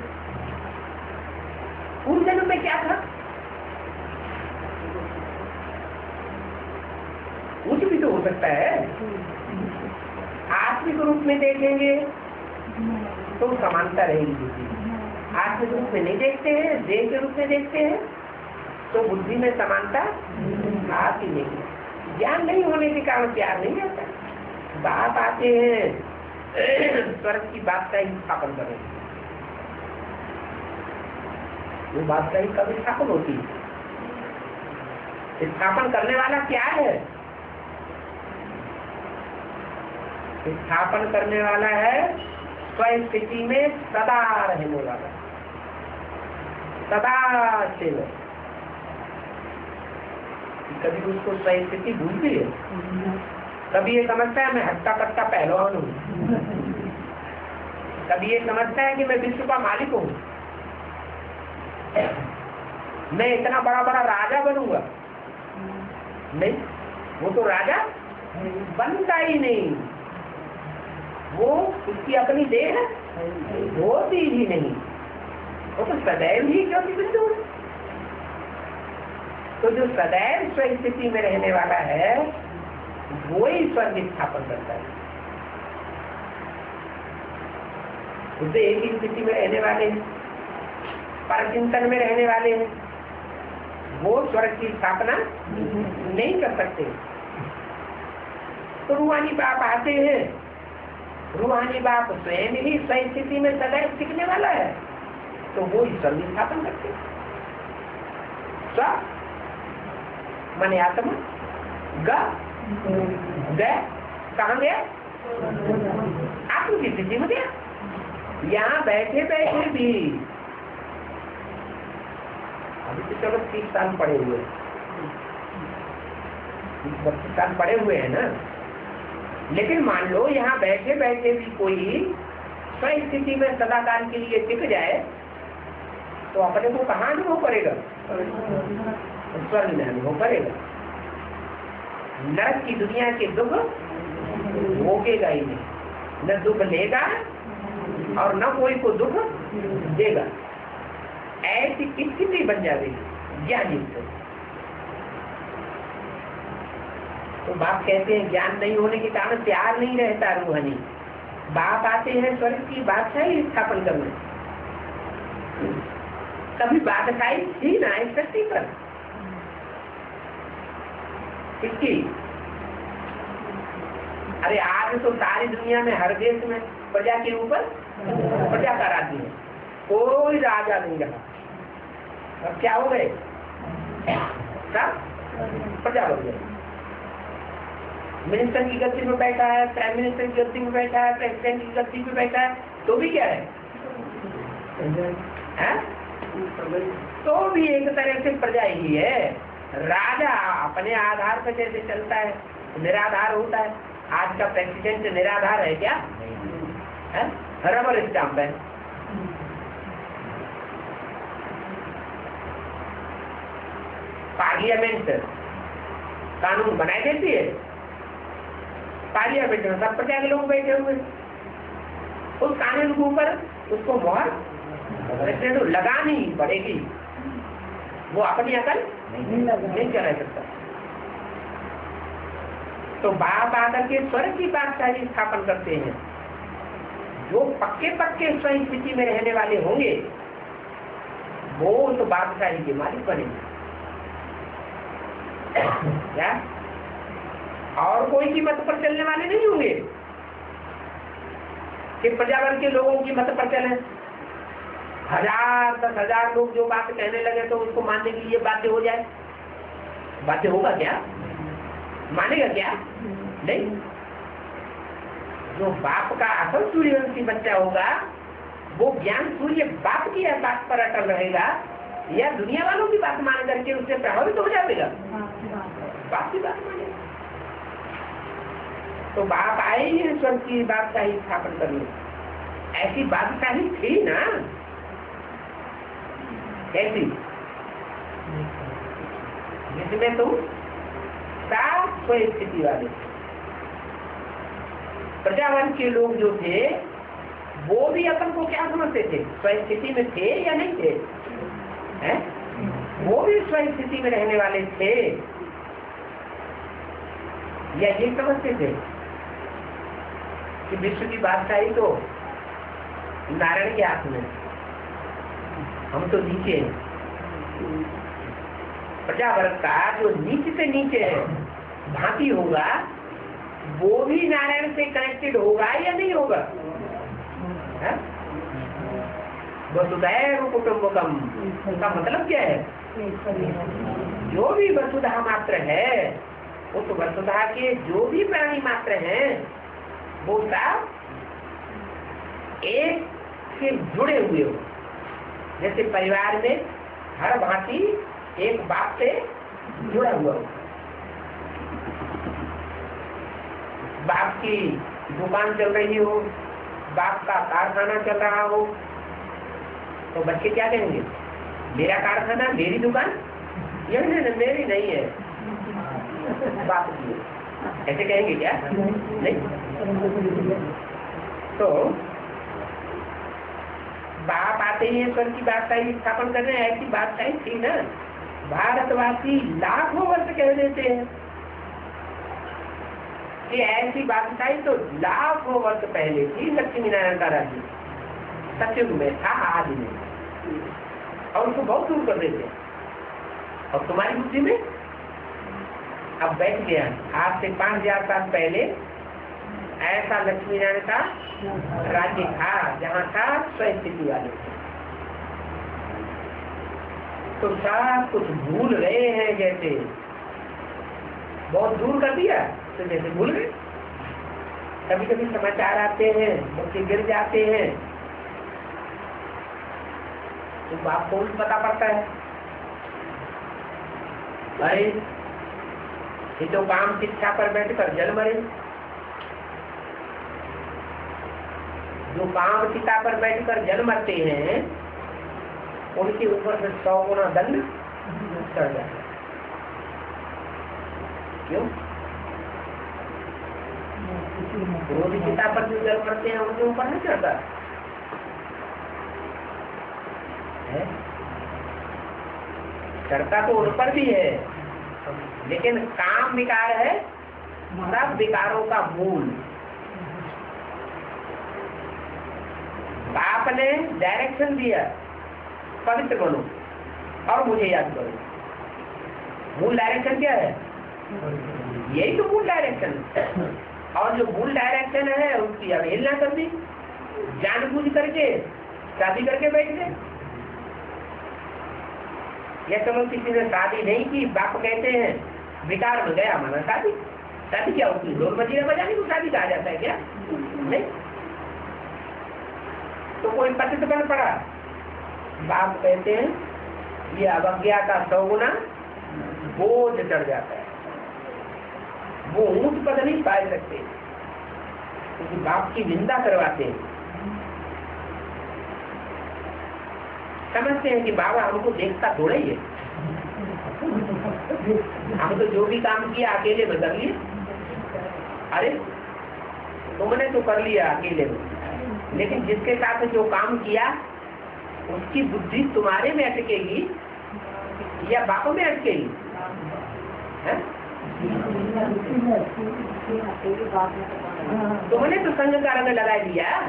पूर्व जन्म में क्या था? कुछ भी तो हो सकता है। आत्मिक रूप में देखेंगे तो समानता रहेगी। आत्मिक रूप में नहीं देखते हैं, देह के रूप में देखते हैं तो बुद्धि में समानता आती नहीं। ज्ञान नहीं होने के कारण प्यार नहीं आता। बाप आते हैं स्वर्ग की बात का ही स्थापन करें, वो बात का ही कभी स्थापन होती है। स्थापन करने वाला क्या है? स्थापन करने वाला है स्वस्थिति में सदा रहने वाला, सदा से कभी उसको सही स्थिति भूलती है। कभी ये समझता है मैं हट्टा कट्टा पहलवान हूँ, कभी ये समझता है कि मैं विश्व का मालिक हूँ, मैं इतना बड़ा बड़ा राजा बनूंगा। नहीं, वो तो राजा बनता ही नहीं, वो उसकी अपनी देह होती ही नहीं, वो तो सदैव ही ज्योति बिंदु है। तो जो सदैव स्व स्थिति में रहने वाला है वो ही स्वर्ग स्थापन करता है। उसे एक ही स्थिति में रहने वाले हैं, पर चिंतन में रहने वाले हैं, वो स्वर्ग की स्थापना नहीं कर सकते। तो रूहानी बाप आते हैं, रूहानी बाप स्वयं ही स्व स्थिति में सदैव टिकने वाला है, तो वो ईश्वर की स्थापना करते। स्व माने आत्मा, गया कहाँ गया? आत्म की स्थिति में गया। यहाँ बैठे बैठे भी अभी तो चलो 30 साल पड़े हुए, 32 साल पड़े हुए हैं ना, लेकिन मान लो यहाँ बैठे बैठे भी कोई स्व स्थिति में सदाकाल के लिए टिक जाए तो अपने को कहाँ अनुभव करेगा? स्वर्ग में अनुभव करेगा। नरक की दुनिया के दुख भोगेगा ही नहीं, न दुख लेगा और न कोई को दुख देगा। ऐसी स्थिति बन जाएगी ज्ञानी से। तो बाप कहते हैं ज्ञान नहीं होने के कारण प्यार नहीं रहता रूहानी। बाप आते हैं स्वर्ग की बादशाही स्थापन करने। कभी बादशाही थी ना इस धरती पर इसकी? अरे आज तो सारी दुनिया में हर देश में प्रजा के ऊपर प्रजा का राज्य है, कोई राजा नहीं रहा। अब क्या हो गए? सब प्रजा बन गए। मिनिस्टर की गद्दी में बैठा है, प्राइम मिनिस्टर की गद्दी में बैठा है, प्रेसिडेंट की गद्दी में बैठा है, तो भी क्या है? तो भी एक तरह से प्रजा ही है। राजा अपने आधार पर जैसे चलता है निराधार होता है। आज का प्रेसिडेंट निराधार है क्या? है? रबर स्टाम्प है। पार्लियामेंट कानून बनाई देती है, पार्लियामेंट में सब प्रजा के लोग बैठे हुए, उस कानून के ऊपर उसको मोहर प्रेसिडेंट लगानी पड़ेगी। वो अपनी अकल नहीं चला सकता। तो बाप आकर के स्वर्ग की बादशाही स्थापन करते हैं। जो पक्के पक्के स्व स्थिति में रहने वाले होंगे वो तो बादशाही के मालिक बनेंगे। क्या? और कोई की मत पर चलने वाले नहीं होंगे कि प्रजावर्ग के लोगों की मत पर चले। 1000 10,000 लोग जो बात कहने लगे तो उसको मानने के लिए बातें हो जाए। बातें होगा क्या? मानेगा क्या? नहीं। जो बाप का असल सूर्यवंशी बच्चा होगा वो ज्ञान सूर्य बाप की बात पर अटल रहेगा या दुनिया वालों की बात मान करके उससे प्रभावित हो जाएगा? बाप की बात मानेगा। तो बाप आए ही स्वर्ग की बादशाही स्थापन करने। ऐसी बादशाही थी ना, कैसी? जिसमें तुम साफ स्व स्थिति वाले प्रजावर्ग के लोग जो थे वो भी अपन को क्या समझते थे? स्व स्थिति में थे या नहीं थे? हैं? वो भी स्व स्थिति में रहने वाले थे या ये समझते थे कि विश्व की बादशाही तो नारायण के हाथ में, हम तो नीचे हैं। प्रजावर्ग का जो नीचे से नीचे भांति होगा वो भी नारायण से कनेक्टेड होगा या नहीं होगा? वसुधैव कुटुंबकम का मतलब क्या है? जो भी वसुधा मात्र है उस वसुधा के जो भी प्राणी मात्र हैं वो सब एक से जुड़े हुए हो। जैसे परिवार में हर भांति एक बाप से जुड़ा हुआ हो। बाप की दुकान चल रही हो, बाप का कारखाना चल रहा हो, तो बच्चे क्या कहेंगे? मेरा कारखाना, मेरी दुकान? ये नहीं, मेरी नहीं है, बाप की है। ऐसे कहेंगे क्या? नहीं। तो बाप आते ही ईश्वर की बादशाही स्थापन कर रहे हैं, ऐसी बादशाही थी ना, भारतवासी लाखों वर्ष कह देते हैं कि ऐसी बादशाही तो लाखों वर्ष पहले थी। लक्ष्मी नारायण का राज्य सतयुग में था, आदि में, और उसको बहुत दूर कर देते। और तुम्हारी बुद्धि में अब बैठ गया, आज से 5000 साल पहले ऐसा लक्ष्मी नारायण का राज्य था जहाँ था स्वस्थिति वाले। तो सब कुछ भूल रहे हैं, जैसे बहुत दूर कर दिया तो जैसे भूल गए। कभी कभी समाचार आते हैं, बच्चे गिर जाते हैं, तो बाप को पता पड़ता है, अरे ये तो काम शिक्षा पर बैठकर जल मरे। जो काम चिता पर बैठकर जल मरते हैं उनके ऊपर से 100 गुना दंड चढ़ जाता है। क्यों? क्रोध चिता पर जो जल मरते हैं उनके ऊपर नहीं चढ़ता है। चढ़ता तो उन पर भी है, लेकिन काम विकार है सब विकारों का मूल। बाप ने डायरेक्शन दिया, पवित्र बनो और मुझे याद करो। मूल डायरेक्शन क्या है? यही तो मूल डायरेक्शन। और जो मूल डायरेक्शन है उसकी अवहेलना कर दी, जानबूझ करके शादी करके बैठ गए। या चलो किसी ने शादी नहीं की, बाप कहते हैं विकार में गया माना शादी। शादी क्या होती है? ढोल मजीरा बजाने को शादी कहा जाता है क्या? नहीं। तो कोई पतित बन पड़ा, बाप कहते हैं ये अवज्ञा का 100 गुना बोझ चढ़ जाता है। वो ऊंच पद नहीं पा सकते क्योंकि बाप की निंदा करवाते हैं। समझते हैं कि बाबा हमको देखता थोड़ा ही है, हम तो जो भी काम किया अकेले में कर लिए। अरे तुमने तो कर लिया अकेले में, लेकिन जिसके साथ जो काम किया उसकी बुद्धि तुम्हारे में अटकेगी या बाप में अटकेगी? तुमने तो संघ का रंग लगा दिया।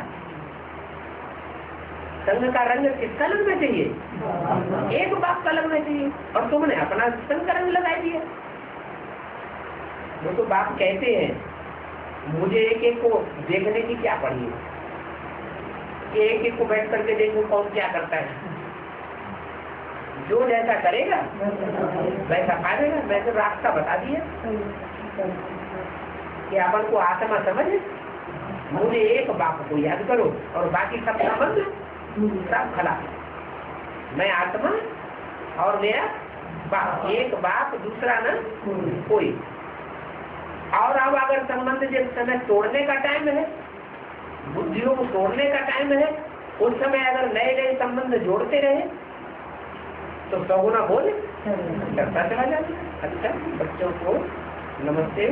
संघ का रंग किसका लगना चाहिए? एक बाप का लगना चाहिए, और तुमने अपना संघ का रंग लगा दिया। वो तो बाप कहते हैं मुझे एक एक को देखने की क्या पड़ी है, एक एक को बैठ करके देखो कौन क्या करता है। जो जैसा करेगा वैसा पाएगा। मैं तो रास्ता बता दिया कि अपन को आत्मा समझे, मुझे एक बाप को याद करो और बाकी सब संबंध सब खला। मैं आत्मा और मेरा बाप, एक बाप दूसरा न कोई। और अब अगर संबंध जिस समय तोड़ने का टाइम है, बुद्धियों को तोड़ने का टाइम है, उस समय अगर नए नए संबंध जोड़ते रहे तो 100 गुना बोले करता चला जाता। अच्छा, बच्चों को नमस्ते।